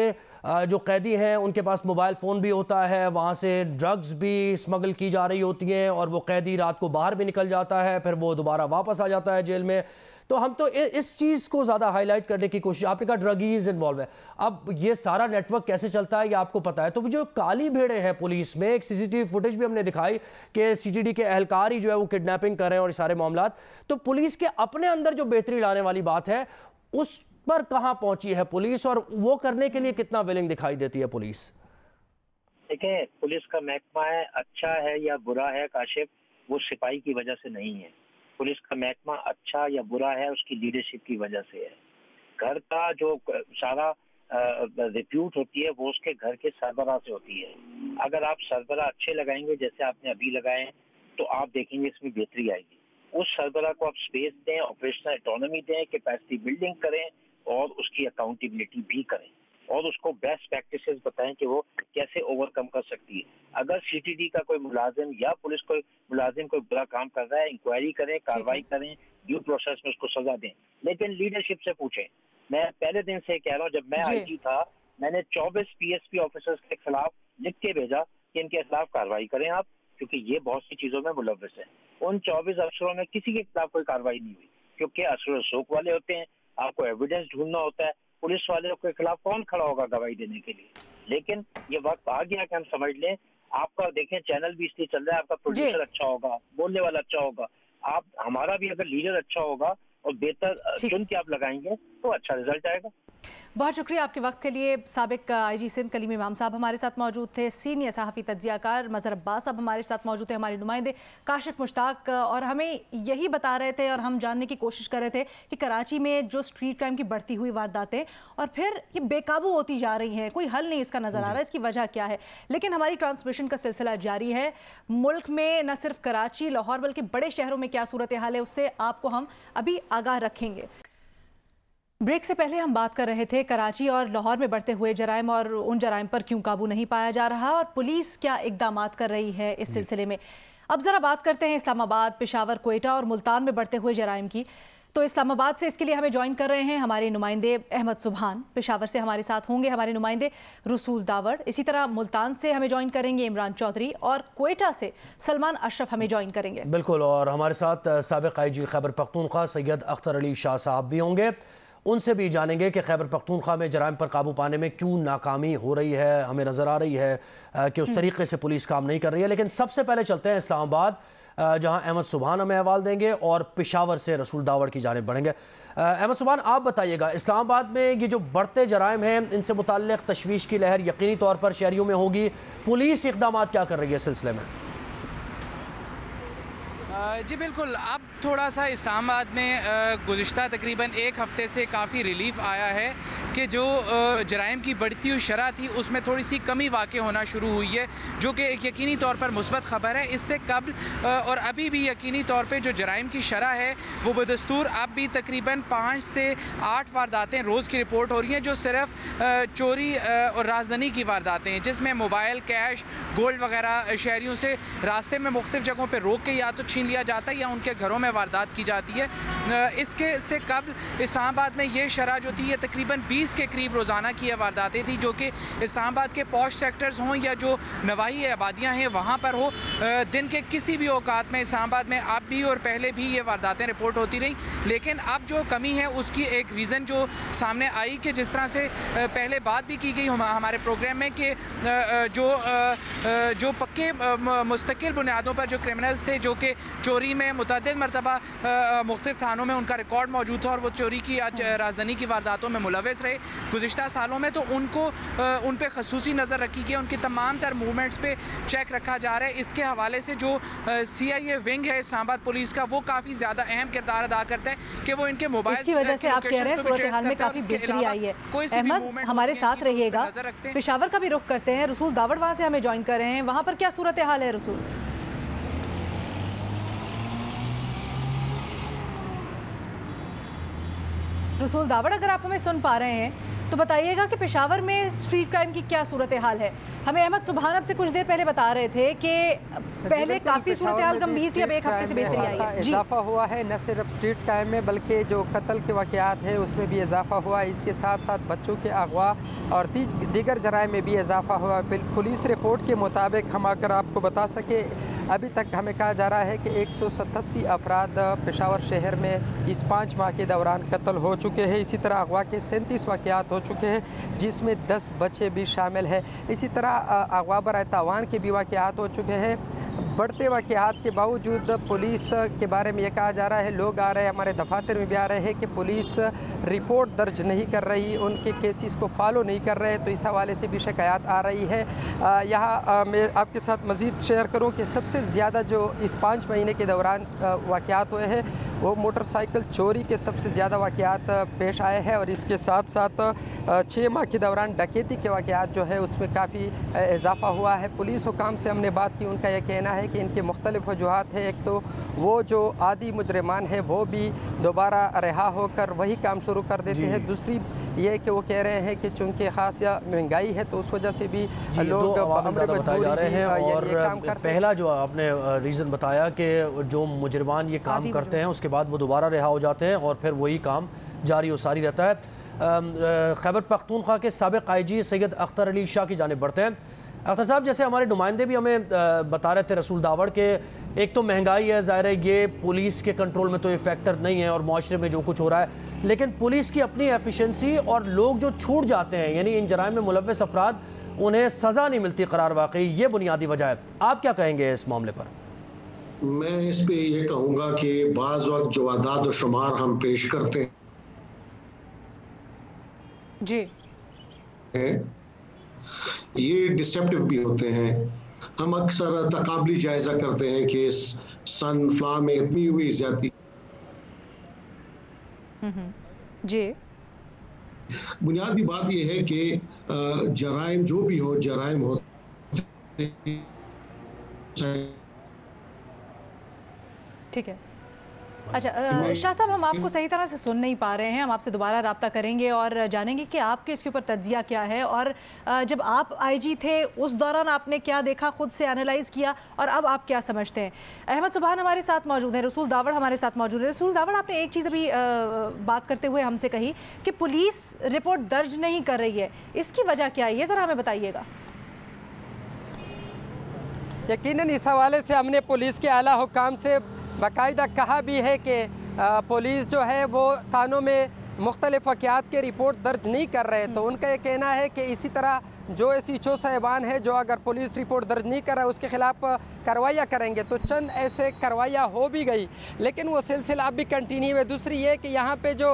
जो कैदी हैं उनके पास मोबाइल फ़ोन भी होता है, वहाँ से ड्रग्स भी स्मगल की जा रही होती हैं और वो कैदी रात को बाहर भी निकल जाता है, फिर वो दोबारा वापस आ जाता है जेल में। तो हम तो इस चीज़ को ज़्यादा हाईलाइट करने की कोशिश, आपने कहा ड्रगीज इन्वॉल्व है, अब ये सारा नेटवर्क कैसे चलता है ये आपको पता है। तो जो काली भेड़े हैं पुलिस में, एक सीसीटीवी फुटेज भी हमने दिखाई कि सीटीडी के एहलकार ही जो है वो किडनैपिंग कर रहे हैं और ये सारे मामला। तो पुलिस के अपने अंदर जो बेहतरी लाने वाली बात है उस पर कहाँ पहुंची है पुलिस और वो करने के लिए कितना विलिंग दिखाई देती है पुलिस? देखिए, पुलिस का महकमा है, अच्छा है या बुरा है काशिफ, वो सिपाही की वजह से नहीं है। पुलिस का महकमा अच्छा या बुरा है उसकी लीडरशिप की वजह से है। घर का जो सारा रिप्यूट होती है वो उसके घर के सरबराह से होती है। अगर आप सरबराह अच्छे लगाएंगे जैसे आपने अभी लगाए तो आप देखेंगे इसमें बेहतरी आएगी। उस सरबराह को आप स्पेस दें, ऑपरेशनल ऑटोनॉमी दें, कैपेसिटी बिल्डिंग करें और उसकी अकाउंटेबिलिटी भी करें और उसको बेस्ट प्रैक्टिसेस बताएं कि वो कैसे ओवरकम कर सकती है। अगर सीटीडी का कोई मुलाजिम या पुलिस कोई मुलाजिम कोई बुरा काम कर रहा है, इंक्वायरी करें, कार्रवाई करें, ड्यू प्रोसेस में उसको सजा दें, लेकिन लीडरशिप से पूछें। मैं पहले दिन से कह रहा हूँ, जब मैं आईजी था मैंने 24 पीएसपी ऑफिसर्स के खिलाफ लिख के भेजा कि इनके खिलाफ कार्रवाई करें आप, क्योंकि ये बहुत सी चीजों में मुलव्वस है। उन 24 अफसरों में किसी के खिलाफ कोई कार्रवाई नहीं हुई, क्योंकि असर शौक वाले होते हैं, आपको एविडेंस ढूंढना होता है। पुलिस वाले के खिलाफ कौन खड़ा होगा गवाही देने के लिए? लेकिन ये वक्त आ गया कि हम समझ लें, आपका देखें चैनल भी इसलिए चल रहा है, आपका प्रोड्यूसर अच्छा होगा, बोलने वाला अच्छा होगा, आप हमारा भी अगर लीडर अच्छा होगा और बेहतर चुन के आप लगाएंगे तो अच्छा रिजल्ट आएगा। बहुत शुक्रिया आपके वक्त के लिए। साबिक आईजी सिंध कलीम इमाम साहब हमारे साथ मौजूद थे, सीनियर सहाफ़ी तज्ज़ियाकार मज़हर अब्बास साहब हमारे साथ मौजूद थे, हमारे नुमाइंदे काशिफ मुश्ताक, और हमें यही बता रहे थे और हम जानने की कोशिश कर रहे थे कि कराची में जो स्ट्रीट क्राइम की बढ़ती हुई वारदातें और फिर ये बेकाबू होती जा रही हैं, कोई हल नहीं इसका नज़र आ रहा है, इसकी वजह क्या है। लेकिन हमारी ट्रांसमिशन का सिलसिला जारी है। मुल्क में न सिर्फ कराची, लाहौर बल्कि बड़े शहरों में क्या सूरत हाल है उससे आपको हम अभी आगाह रखेंगे। ब्रेक से पहले हम बात कर रहे थे कराची और लाहौर में बढ़ते हुए जराइम और उन जराइम पर क्यों काबू नहीं पाया जा रहा और पुलिस क्या इकदामात कर रही है इस सिलसिले में। अब ज़रा बात करते हैं इस्लामाबाद, पेशावर, क्वेटा और मुल्तान में बढ़ते हुए जराइम की। तो इस्लामाबाद से इसके लिए हमें ज्वाइन कर रहे हैं हमारे नुमाइंदे अहमद सुबहान, पेशावर से हमारे साथ होंगे हमारे नुमाइंदे रसूल दावड़, इसी तरह मुल्तान से हमें ज्वाइन करेंगे इमरान चौधरी और क्वेटा से सलमान अशरफ हमें ज्वाइन करेंगे। बिल्कुल, और हमारे साथ साबिक आईजी खैबर पख्तूनख्वा सैयद अख्तर अली शाह साहब भी होंगे। उनसे भी जानेंगे कि खैबर पख्तूनख्वा में जराइम पर काबू पाने में क्यों नाकामी हो रही है। हमें नज़र आ रही है कि उस तरीके से पुलिस काम नहीं कर रही है। लेकिन सबसे पहले चलते हैं इस्लामाबाद, जहां अहमद सुबहान हमें अहवाल देंगे और पेशावर से रसूल दावड़ की जानिब बढ़ेंगे। अहमद सुबहान, आप बताइएगा, इस्लामाबाद में ये जो बढ़ते जराइम हैं इनसे मुताल्लिक़ तशवीश की लहर यकीनी तौर पर शहरियों में होगी, पुलिस इक़दामात क्या कर रही है इस सिलसिले में? जी बिल्कुल, अब थोड़ा सा इस्लामाबाद में गुज़िश्ता तकरीबन एक हफ़्ते से काफ़ी रिलीफ आया है कि जो जराइम की बढ़ती हुई शरह थी उसमें थोड़ी सी कमी वाक़ई होना शुरू हुई है, जो कि एक यकीनी तौर पर मुस्बत ख़बर है। इससे कबल और अभी भी यकीनी तौर पर जो जराइम की शरह है वो बदस्तूर अब भी तकरीबन 5 से 8 वारदातें रोज़ की रिपोर्ट हो रही हैं, जो सिर्फ चोरी और राजधानी की वारदातें हैं, जिसमें मोबाइल, कैश, गोल्ड वगैरह शहरियों से रास्ते में मुख्तलिफ जगहों पर रोक के या तो छीन लिया जाता है या उनके घरों में वारदात की जाती है। इसके से कबल इस्लामाबाद में ये शरह जो थी ये तकरीबन 20 के करीब रोज़ाना की वारदातें थी, जो कि इस्लामाबाद के पॉश सेक्टर्स हों या जो नवाही आबादियाँ हैं वहाँ पर हो, दिन के किसी भी औकात में इस्लामाबाद में अब भी और पहले भी ये वारदातें रिपोर्ट होती रहीं। लेकिन अब जो कमी है उसकी एक रीज़न जो सामने आई कि जिस तरह से पहले बात भी की गई हमारे प्रोग्राम में कि जो पक्के मुस्तकिल बुनियादों पर जो क्रिमिनल्स थे जो कि चोरी में मुतअद्दिद मरतबा मुख्तलिफ थानों में उनका रिकॉर्ड मौजूद था और वो चोरी की राजधानी की वारदातों में मुलविस रहे गुज़िश्ता सालों में, तो उनको उन पर खसूसी नज़र रखी गई, उनकी तमाम तर मूवमेंट्स पे चेक रखा जा रहा है। इसके हवाले से जो CIA विंग है इस्लामाबाद पुलिस का वो काफ़ी ज़्यादा अहम किरदार अदा करता है कि वो इनके मोबाइल की वजह से आप कह रहे हैं सूरत हाल में काफ़ी बेहतरी आई है। अहमद, हमारे साथ रहिएगा, पेशावर का भी रुख करते हैं। रसूल दावड़ वहाँ से हमें ज्वाइन कर रहे हैं, वहाँ पर क्या सूरत हाल है रसूल? रसूल दावड़, अगर आप हमें सुन पा रहे हैं तो बताइएगा कि पेशावर में स्ट्रीट क्राइम की क्या सूरत हाल है। हमें अहमद सुबहान अब से कुछ देर पहले बता रहे थे कि पहले काफ़ी सूरत हाल गंभीर थी, अब एक हफ्ते से बेहतरी आई है। इजाफा हुआ है न सिर्फ स्ट्रीट क्राइम में बल्कि जो कत्ल के वाक़यात है उसमें भी इजाफा हुआ है। इसके साथ साथ बच्चों के अगवा और दीगर जराइम में भी इजाफा हुआ। पुलिस रिपोर्ट के मुताबिक हम अगर आपको बता सके, अभी तक हमें कहा जा रहा है कि 187 अफराद पेशावर शहर में इस 5 माह के दौरान कत्ल हो चुके हैं। इसी तरह अगवा के 37 वाक़यात हो चुके हैं जिसमें 10 बच्चे भी शामिल हैं। इसी तरह अगवा बर तावान के भी वाक़यात हो चुके हैं। बढ़ते वाक़यात के बावजूद पुलिस के बारे में ये कहा जा रहा है, लोग आ रहे हैं, हमारे दफातर में भी आ रहे हैं कि पुलिस रिपोर्ट दर्ज नहीं कर रही, उनके केसेस को फॉलो नहीं कर रहे, तो इस हवाले से भी शिकायत आ रही है। यहाँ मैं आपके साथ मज़ीद शेयर करूँ कि सबसे ज़्यादा जो इस 5 महीने के दौरान वाक़यात हुए हैं वो मोटरसाइकिल चोरी के सबसे ज़्यादा वाक़यात पेश आए हैं और इसके साथ साथ 6 माह के दौरान डकैती के वाक़यात जो है उसमें काफ़ी इजाफा हुआ है। पुलिस हुकाम से हमने बात की, उनका यह कहना है कि इनके मुख्तलिफ वजूहात है। एक तो वो जो आदि मुजरिमान है वो भी दोबारा रिहा होकर वही काम शुरू कर देते हैं। दूसरी ये कि वो कह रहे हैं कि चूँकि खास या महंगाई है तो उस वजह से भी लोग बताए जा रहे हैं। और पहला जो आपने रीज़न बताया कि जो मुजरिमान ये काम करते हैं उसके बाद वो दोबारा रिहा हो जाते हैं और फिर वही काम जारी और सारी रहता है। खैबर पख्तूनख्वा के साबिक IG सैयद अख्तर अली शाह की जानिब बढ़ते हैं। अख्तर साहब, जैसे हमारे नुमाइंदे भी हमें बता रहे थे रसूल दावड़ के, एक तो महंगाई है, ज़ाहिर है ये पुलिस के कंट्रोल में तो ये फैक्टर नहीं है और माशरे में जो कुछ हो रहा है, लेकिन पुलिस की अपनी एफिशिएंसी और लोग जो छूट जाते हैं, यानी इन जराइम में मुलव्वस अफराद, उन्हें सज़ा नहीं मिलती करार वाकई, ये बुनियादी वजह है। आप क्या कहेंगे इस मामले पर? मैं इस पर यह कहूँगा कि बाज़ वक्त जो आदाद शुमार हम पेश करते हैं जी ये डिसेप्टिव भी होते हैं। हम अक्सर तकाबली जायजा करते हैं कि सनफ्लावर में इतनी हुई ज्यादा। जी बुनियादी बात यह है कि जराइम जो भी हो, जराइम होते। ठीक है। अच्छा शाह साहब, हम आपको सही तरह से सुन नहीं पा रहे हैं। हम आपसे दोबारा रब्ता करेंगे और जानेंगे कि आपके इसके ऊपर तज्जिया क्या है, और जब आप आईजी थे उस दौरान आपने क्या देखा, खुद से एनालाइज किया, और अब आप क्या समझते हैं। अहमद सुबहान हमारे साथ मौजूद हैं, रसूल दावड़ हमारे साथ मौजूद है। रसूल दावड़, आपने एक चीज़ अभी बात करते हुए हमसे कही कि पुलिस रिपोर्ट दर्ज नहीं कर रही है, इसकी वजह क्या है, ये ज़रा हमें बताइएगा। यकीनन इस हवाले से हमने पुलिस के आला हुकाम से बाकायदा कहा भी है कि पुलिस जो है वो थानों में मुख्तलिफ वाक़यात के रिपोर्ट दर्ज नहीं कर रहे। तो उनका ये कहना है कि इसी तरह जो SHO साहिबान है, जो अगर पुलिस रिपोर्ट दर्ज नहीं कर रहा है उसके ख़िलाफ़ कार्रवाइयाँ करेंगे। तो चंद ऐसे कार्रवाइयाँ हो भी गई, लेकिन वो सिलसिला अब भी कंटिन्यू है। दूसरी ये कि यहाँ पे जो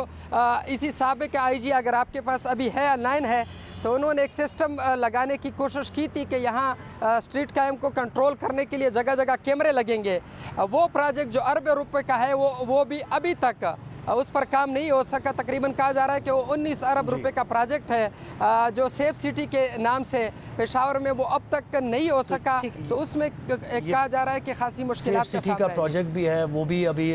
इसी साबिक़ IG, अगर आपके पास अभी है ऑनलाइन है, तो उन्होंने एक सिस्टम लगाने की कोशिश की थी कि यहाँ स्ट्रीट क्राइम को कंट्रोल करने के लिए जगह जगह कैमरे लगेंगे। वो प्रोजेक्ट जो अरबों रुपए का है वो भी अभी तक उस पर काम नहीं हो सका। तकरीबन कहा जा रहा है कि वो 19 अरब रुपए का प्रोजेक्ट है जो सेफ सिटी के नाम से पेशावर में, वो अब तक नहीं हो सका। तो उसमें कहा जा रहा है कि खासी मुश्किलात सेफ सिटी का प्रोजेक्ट भी है, वो भी अभी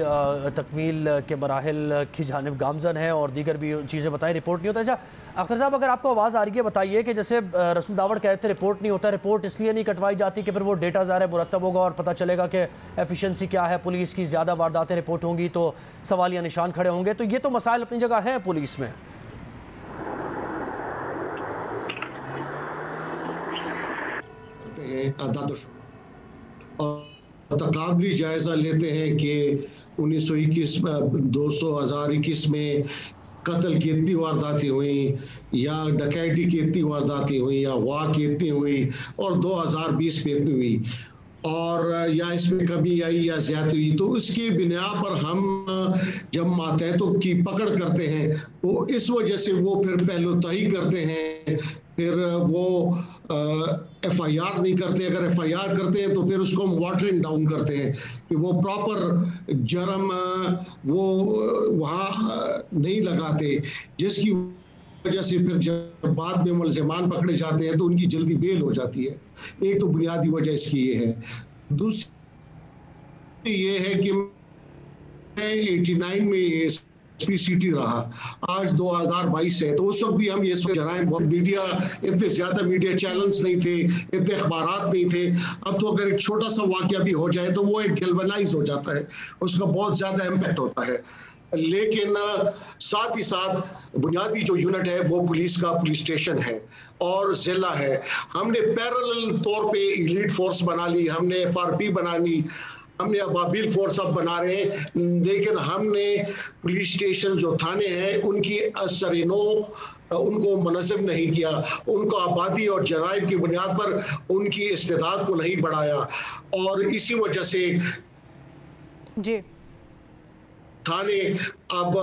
तकमील के मराहिल की जानिब गामजन है, और दीगर भी चीज़ें बताएं, रिपोर्ट नहीं होता। अच्छा अख्तर साहब, अगर आपको आवाज़ आ रही है बताइए कि जैसे रसूल दावड़ कह रहे थे रिपोर्ट नहीं होता, रिपोर्ट इसलिए नहीं कटवाई जाती कि फिर वो डेटा ज़ाहिर मुरतब होगा और पता चलेगा कि एफिशिएंसी क्या है, पुलिस की ज़्यादा वारदातें रिपोर्ट होंगी तो सवालिया निशान खड़े होंगे। तो ये तो मसाइल अपनी जगह है पुलिस में। और तकाबली जायजा लेते हैं कि 1921 2021 में कत्ल की इतनी वारदातें हुई, या डकैती की इतनी वारदातें हुई, या वाह की इतनी हुई, और 2020 में इतनी हुई, और या इसमें कमी आई या ज्यादा हुई। तो उसकी बिना पर हम जब मातहतों की पकड़ करते हैं, वो इस वजह से वो फिर पहलुताई करते हैं, फिर वो FIR नहीं करते। अगर FIR करते हैं तो फिर उसको हम वाटरिंग डाउन करते हैं कि वो प्रॉपर जर्म वो वहाँ नहीं लगाते, जिसकी वजह से फिर जब बाद में मुलज़िमान पकड़े जाते हैं तो उनकी जल्दी बेल हो जाती है। एक तो बुनियादी वजह इसकी ये है। दूसरी ये है कि मैं 89 में SPCT रहा, आज 2022 है, तो उस वक्त भी हम ये जराइम, बहुत मीडिया, इतने ज्यादा मीडिया चैनल्स नहीं थे, इतने अखबारात नहीं थे। अब तो अगर एक छोटा सा वाकया भी हो जाए तो वो एक गैल्वनाइज हो जाता है, उसका बहुत ज्यादा इम्पैक्ट होता है। लेकिन साथ ही साथ बुनियादी जो यूनिट है वो पुलिस का पुलिस स्टेशन है और जिला है। हमने पैरेलल तौर पे एलीट फोर्स बना ली, हमने FRP बना ली, हमने अबाबिल फोर्स अब बना रहे हैं, लेकिन हमने पुलिस स्टेशन जो थाने हैं उनकी असरनो उनको मुनज़्ज़म नहीं किया, उनको आबादी और जराइम की बुनियाद पर उनकी इस्तेदाद को नहीं बढ़ाया, और इसी वजह से जी थाने अब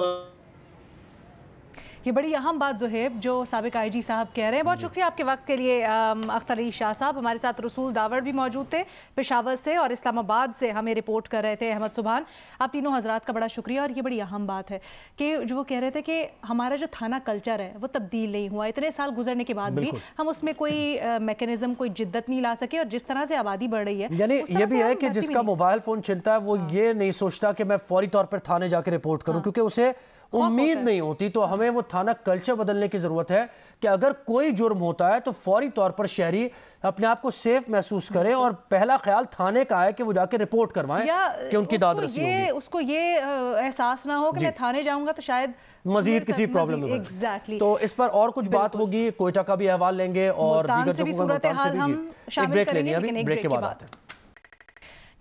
ये बड़ी अहम बात जो है जो साबिक IG साहब कह रहे हैं। बहुत शुक्रिया आपके वक्त के लिए अख्तर अली शाह साहब। हमारे साथ रसूल दावड़ भी मौजूद थे पेशावर से, और इस्लामाबाद से हमें रिपोर्ट कर रहे थे अहमद सुबहान। आप तीनों हजरात का बड़ा शुक्रिया। और ये बड़ी अहम बात है कि जो वो कह रहे थे कि हमारा जो थाना कल्चर है वो तब्दील नहीं हुआ, इतने साल गुजरने के बाद भी हम उसमें कोई मैकेनिज्म, कोई जिद्दत नहीं ला सके, और जिस तरह से आबादी बढ़ रही है, यानी ये भी है कि जिसका मोबाइल फ़ोन चिंता है वो ये नहीं सोचता कि मैं फौरी तौर पर थाने जाकर रिपोर्ट करूँ, क्योंकि उसे उम्मीद नहीं होती। तो हमें वो थाना कल्चर बदलने की ज़रूरत है कि अगर कोई जुर्म होता है तो फौरी तौर पर शहरी अपने आप को सेफ महसूस करें, और पहला ख्याल थाने का है कि वो जाके रिपोर्ट करवाएं कि उनकी दाद रसी होगी। उसको ये एहसास ना हो कि मैं थाने जाऊंगा तो शायद मजीद किसी प्रॉब्लम में एग्जैक्टली। तो इस पर और कुछ बात होगी, कोयटा का भी अहवाल लेंगे और दीगर जगहों का हम शामिल करेंगे, लेकिन एक ब्रेक के बाद।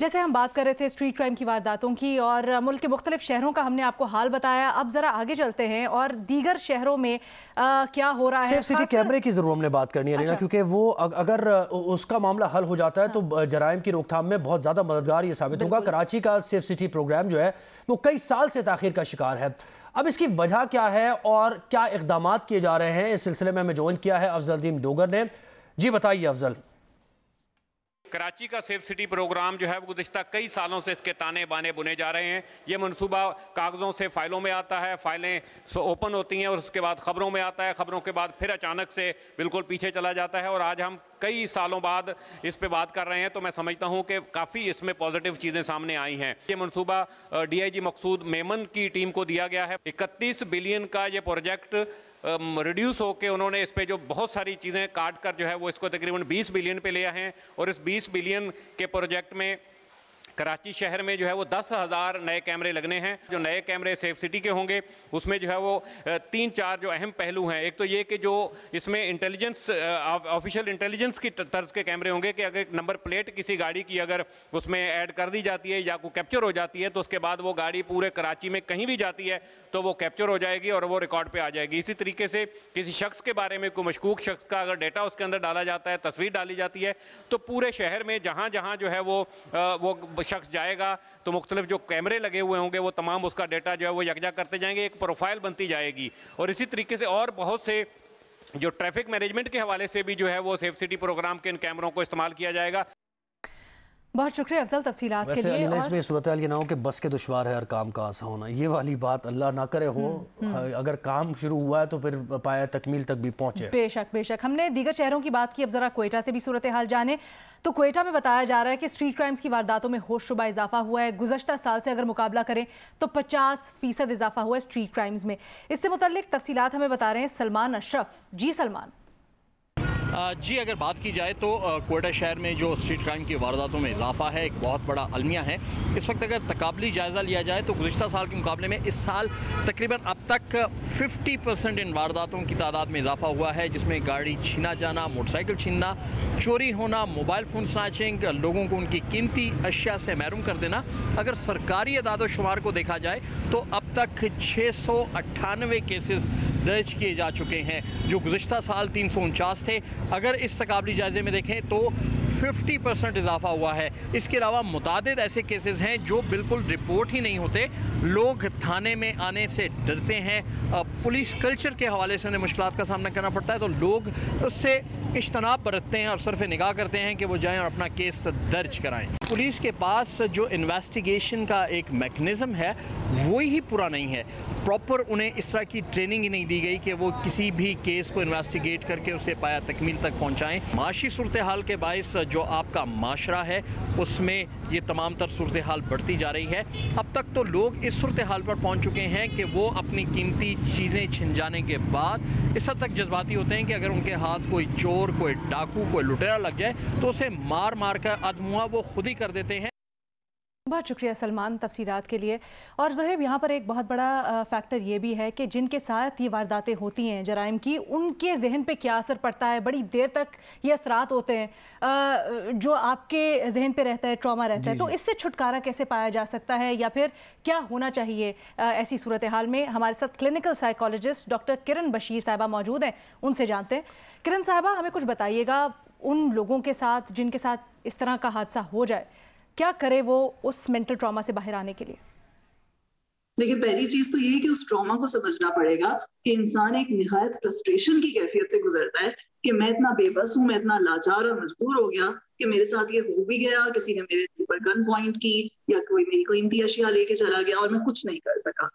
जैसे हम बात कर रहे थे स्ट्रीट क्राइम की वारदातों की और मुल्क के मुख्तलिफ शहरों का हमने आपको हाल बताया, अब ज़रा आगे चलते हैं और दीगर शहरों में क्या हो रहा है। सेफ सिटी कैमरे की ज़रूर हमने बात करनी है रीना, क्योंकि वो अगर उसका मामला हल हो जाता है तो जराइम की रोकथाम में बहुत ज़्यादा मददगार ये साबित होगा। कराची का सेफ सिटी प्रोग्राम जो है वो कई साल से ताख़ीर का शिकार है। अब इसकी वजह क्या है और क्या इक़दाम किए जा रहे हैं, इस सिलसिले में हमें ज्वाइन किया है अफजल डोगर ने। जी बताइए अफजल। कराची का सेफ सिटी प्रोग्राम जो है वो गुज़िश्ता कई सालों से इसके ताने बाने बुने जा रहे हैं। ये मनसूबा कागज़ों से फ़ाइलों में आता है, फ़ाइलें ओपन होती हैं और उसके बाद ख़बरों में आता है, ख़बरों के बाद फिर अचानक से बिल्कुल पीछे चला जाता है। और आज हम कई सालों बाद इस पे बात कर रहे हैं, तो मैं समझता हूँ कि काफ़ी इसमें पॉजिटिव चीज़ें सामने आई हैं। ये मनसूबा DIG मकसूद मेमन की टीम को दिया गया है। 31 बिलियन का ये प्रोजेक्ट रिड्यूस होकर उन्होंने इस पे जो बहुत सारी चीज़ें काट कर जो है वो इसको तकरीबन 20 बिलियन पे लिया है। और इस 20 बिलियन के प्रोजेक्ट में कराची शहर में जो है वो 10,000 नए कैमरे लगने हैं। जो नए कैमरे सेफ सिटी के होंगे उसमें जो है वो 3-4 जो अहम पहलू हैं। एक तो ये कि जो इसमें इंटेलिजेंस, ऑफिशियल इंटेलिजेंस की तर्ज के कैमरे होंगे कि अगर नंबर प्लेट किसी गाड़ी की अगर उसमें ऐड कर दी जाती है या कोई कैप्चर हो जाती है तो उसके बाद वो गाड़ी पूरे कराची में कहीं भी जाती है तो वो कैप्चर हो जाएगी और वो रिकॉर्ड पे आ जाएगी। इसी तरीके से किसी शख्स के बारे में, कोई मशकूक शख्स का अगर डेटा उसके अंदर डाला जाता है, तस्वीर डाली जाती है, तो पूरे शहर में जहाँ जहाँ जो है वो शख्स जाएगा तो मुख्तलिफ जो कैमरे लगे हुए होंगे वो तमाम उसका डेटा जो है वो यकजा करते जाएंगे, एक प्रोफाइल बनती जाएगी। और इसी तरीके से और बहुत से जो ट्रैफिक मैनेजमेंट के हवाले से भी जो है वो सेफ सिटी प्रोग्राम के इन कैमरों को इस्तेमाल किया जाएगा। बहुत शुक्रिया अफजल तफसीलात के लिए। और इसमें सूरत हाल ये ना हो कि बस के दुश्वार है हर काम का आसान होना, ये वाली बात अल्लाह ना करे हो। अगर काम शुरू हुआ है तो फिर पाया तकमील तक भी पहुंचे। बेशक बेशक। हमने दीगर शहरों की बात की, अब जरा क्वेटा से भी सूरत हाल जाने। तो क्वेटा में बताया जा रहा है कि स्ट्रीट क्राइम्स की वारदातों में होशरुबा इजाफा हुआ है। गुज़श्ता साल से अगर मुकाबला करें तो 50% इजाफा हुआ है स्ट्रीट क्राइम्स में। इससे मुतल्लिक तफसीलात हमें बता रहे हैं सलमान अशरफ। जी सलमान। जी अगर बात की जाए तो क्वेटा शहर में जो स्ट्रीट क्राइम की वारदातों में इजाफा है एक बहुत बड़ा अलमिया है। इस वक्त अगर तकाबली जायज़ा लिया जाए तो गुज़श्ता साल के मुकाबले में इस साल तकरीबन अब तक 50% इन वारदातों की तादाद में इजाफा हुआ है, जिसमें गाड़ी छीना जाना, मोटरसाइकिल छीनना, चोरी होना, मोबाइल फ़ोन स्नैचिंग, लोगों को उनकी कीमती अशिया से महरूम कर देना। अगर सरकारी अदाद शुमार को देखा जाए तो अब तक 698 केसेस दर्ज किए जा चुके हैं, जो गुज़श्ता साल 349 थे। अगर इस तकाबली जायज़े में देखें तो 50% इजाफा हुआ है। इसके अलावा मुतादिद ऐसे केसेस हैं जो बिल्कुल रिपोर्ट ही नहीं होते, लोग थाने में आने से डरते हैं, पुलिस कल्चर के हवाले से उन्हें मुश्किलात का सामना करना पड़ता है, तो लोग उससे इज्तनाब बरतते हैं और सरफ़ निगाह करते हैं कि वो जाएं और अपना केस दर्ज कराएं। पुलिस के पास जो इन्वेस्टिगेशन का एक मैकेनिज़्म है वो ही पूरा नहीं है। प्रॉपर उन्हें इस तरह की ट्रेनिंग ही नहीं दी गई कि वो किसी भी केस को इन्वेस्टिगेट करके उसे पाया तकमील तक पहुँचाएँ। माशी सूरत हाल के बाइस जो आपका माशरा है उसमें ये तमाम तर सूरत हाल बढ़ती जा रही है। अब तक तो लोग इस सूरत हाल पर पहुँच चुके हैं कि वो अपनी कीमती चीज़ें छिन जाने के बाद इस हद तक जज्बाती होते हैं कि अगर उनके हाथ कोई चोर, कोई डाकू, कोई लुटेरा लग जाए तो उसे मार मार कर अधमुआ वो खुद ही कर देते हैं। बहुत शुक्रिया सलमान तफसीलात के लिए। और ज़ोहेब, यहाँ पर एक बहुत बड़ा फैक्टर ये भी है कि जिनके साथ ये वारदातें होती हैं जराइम की, उनके जहन पे क्या असर पड़ता है, बड़ी देर तक ये असरात होते हैं जो आपके जहन पे रहता है, ट्रॉमा रहता है। तो इससे छुटकारा कैसे पाया जा सकता है या फिर क्या होना चाहिए ऐसी सूरत हाल में? हमारे साथ क्लिनिकल साइकोलॉजिस्ट डॉक्टर किरण बशीर साहिबा मौजूद हैं, उनसे जानते हैं। किरण साहिबा, हमें कुछ बताइएगा उन लोगों के साथ जिनके साथ इस तरह का हादसा हो जाए, क्या करे वो उस मेंटल ट्रॉमा से बाहर आने के लिए? देखिए, पहली चीज तो ये है कि उस ट्रॉमा को समझना पड़ेगा कि इंसान एक निहायत फ्रस्ट्रेशन की कैफियत से गुजरता है कि मैं इतना बेबस हूँ, मैं इतना लाचार और मजबूर हो गया कि मेरे साथ ये हो भी गया, किसी ने मेरे ऊपर गन पॉइंट की या कोई मेरी कीमती अशिया लेके चला गया और मैं कुछ नहीं कर सका।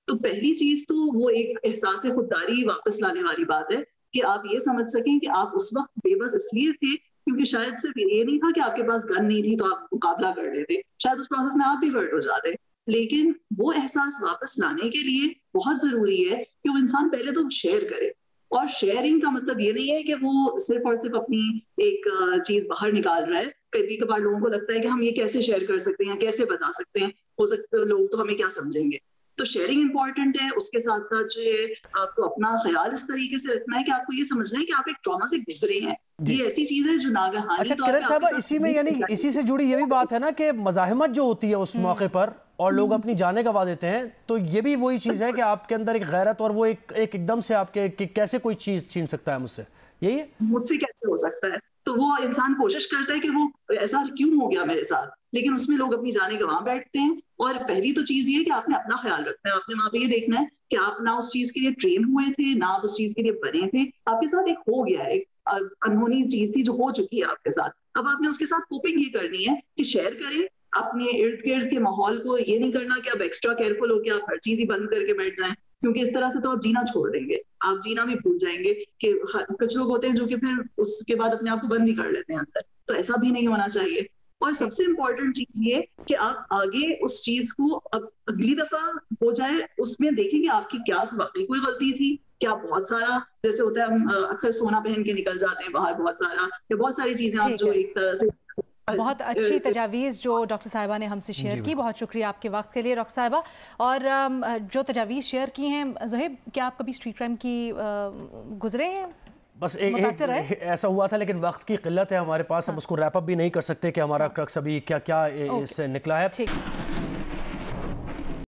तो पहली चीज तो वो एक एहसास खुददारी वापस लाने वाली बात है कि आप ये समझ सकें कि आप उस वक्त बेबस इसलिए थे क्योंकि शायद सिर्फ ये नहीं था कि आपके पास गन नहीं थी तो आप मुकाबला कर लेते, शायद उस प्रोसेस में आप भी हर्ट हो जाते। लेकिन वो एहसास वापस लाने के लिए बहुत जरूरी है कि वो इंसान पहले तो शेयर करे। और शेयरिंग का मतलब ये नहीं है कि वो सिर्फ और सिर्फ अपनी एक चीज बाहर निकाल रहा है। कभी कभार लोगों को लगता है कि हम ये कैसे शेयर कर सकते हैं, कैसे बता सकते हैं, हो सकता है लोग तो हमें क्या समझेंगे। तो शेयरिंग इंपॉर्टेंट है। उसके साथ साथ जो है आपको अपना ख्याल इस तरीके से रखना है कि आपको ये समझना है कि आप एक ट्रॉमा से गुजरे हैं। ये ऐसी चीज है जो नागहानी। अच्छा किरण साहबा, इसी में यानी इसी से जुड़ी ये भी बात है ना कि मज़ाहमत जो होती है उस मौके पर और लोग अपनी जाने गंवा देते हैं, तो ये भी वही चीज है कि आपके अंदर एक गैरत और वो एक एकदम से आपके कैसे कोई चीज छीन सकता है मुझसे, यही है मुझसे कैसे हो सकता है। तो वो इंसान कोशिश करता है कि वो ऐसा क्यों हो गया मेरे साथ, लेकिन उसमें लोग अपनी जाने गंवा बैठते हैं। और पहली तो चीज ये कि आपने अपना ख्याल रखना है, आपने वहां पे ये देखना है कि आप ना उस चीज के लिए ट्रेन हुए थे, ना आप उस चीज के लिए बने थे, आपके साथ एक हो गया, एक अनहोनी चीज थी जो हो चुकी है आपके साथ। अब आपने उसके साथ कोपिंग ये करनी है कि शेयर करें अपने इर्द गिर्द के माहौल को। ये नहीं करना कि आप एक्स्ट्रा केयरफुल हो के आप हर चीज ही बंद करके बैठ जाएं, क्योंकि इस तरह से तो आप जीना छोड़ देंगे, आप जीना भी भूल जाएंगे। कि कुछ लोग होते हैं जो कि फिर उसके बाद अपने आप को बंद ही कर लेते हैं अंदर, तो ऐसा भी नहीं होना चाहिए। और सबसे इम्पोर्टेंट चीज ये कि आप आगे उस चीज को अब अगली दफा हो जाए उसमें देखें कि आपकी क्या वाकई कोई गलती थी, क्या बहुत सारा जैसे होता है हम अक्सर सोना पहन के निकल जाते हैं बाहर, बहुत सारा या बहुत सारी चीजें आप जो एक तरह से बहुत अच्छी तजावीज़ जो डॉक्टर साहिबा ने हमसे शेयर की, बहुत शुक्रिया आपके वक्त के लिए डॉक्टर साहिबा। और जो तजावीज़ शेयर की हैं, ज़ोहेब क्या आप कभी स्ट्रीट क्राइम की गुजरे हैं? बस एक ऐसा हुआ था, लेकिन वक्त की किल्लत है हमारे पास, हम उसको रैप अप भी नहीं कर सकते कि हमारा क्रक्स अभी क्या क्या इससे निकला है।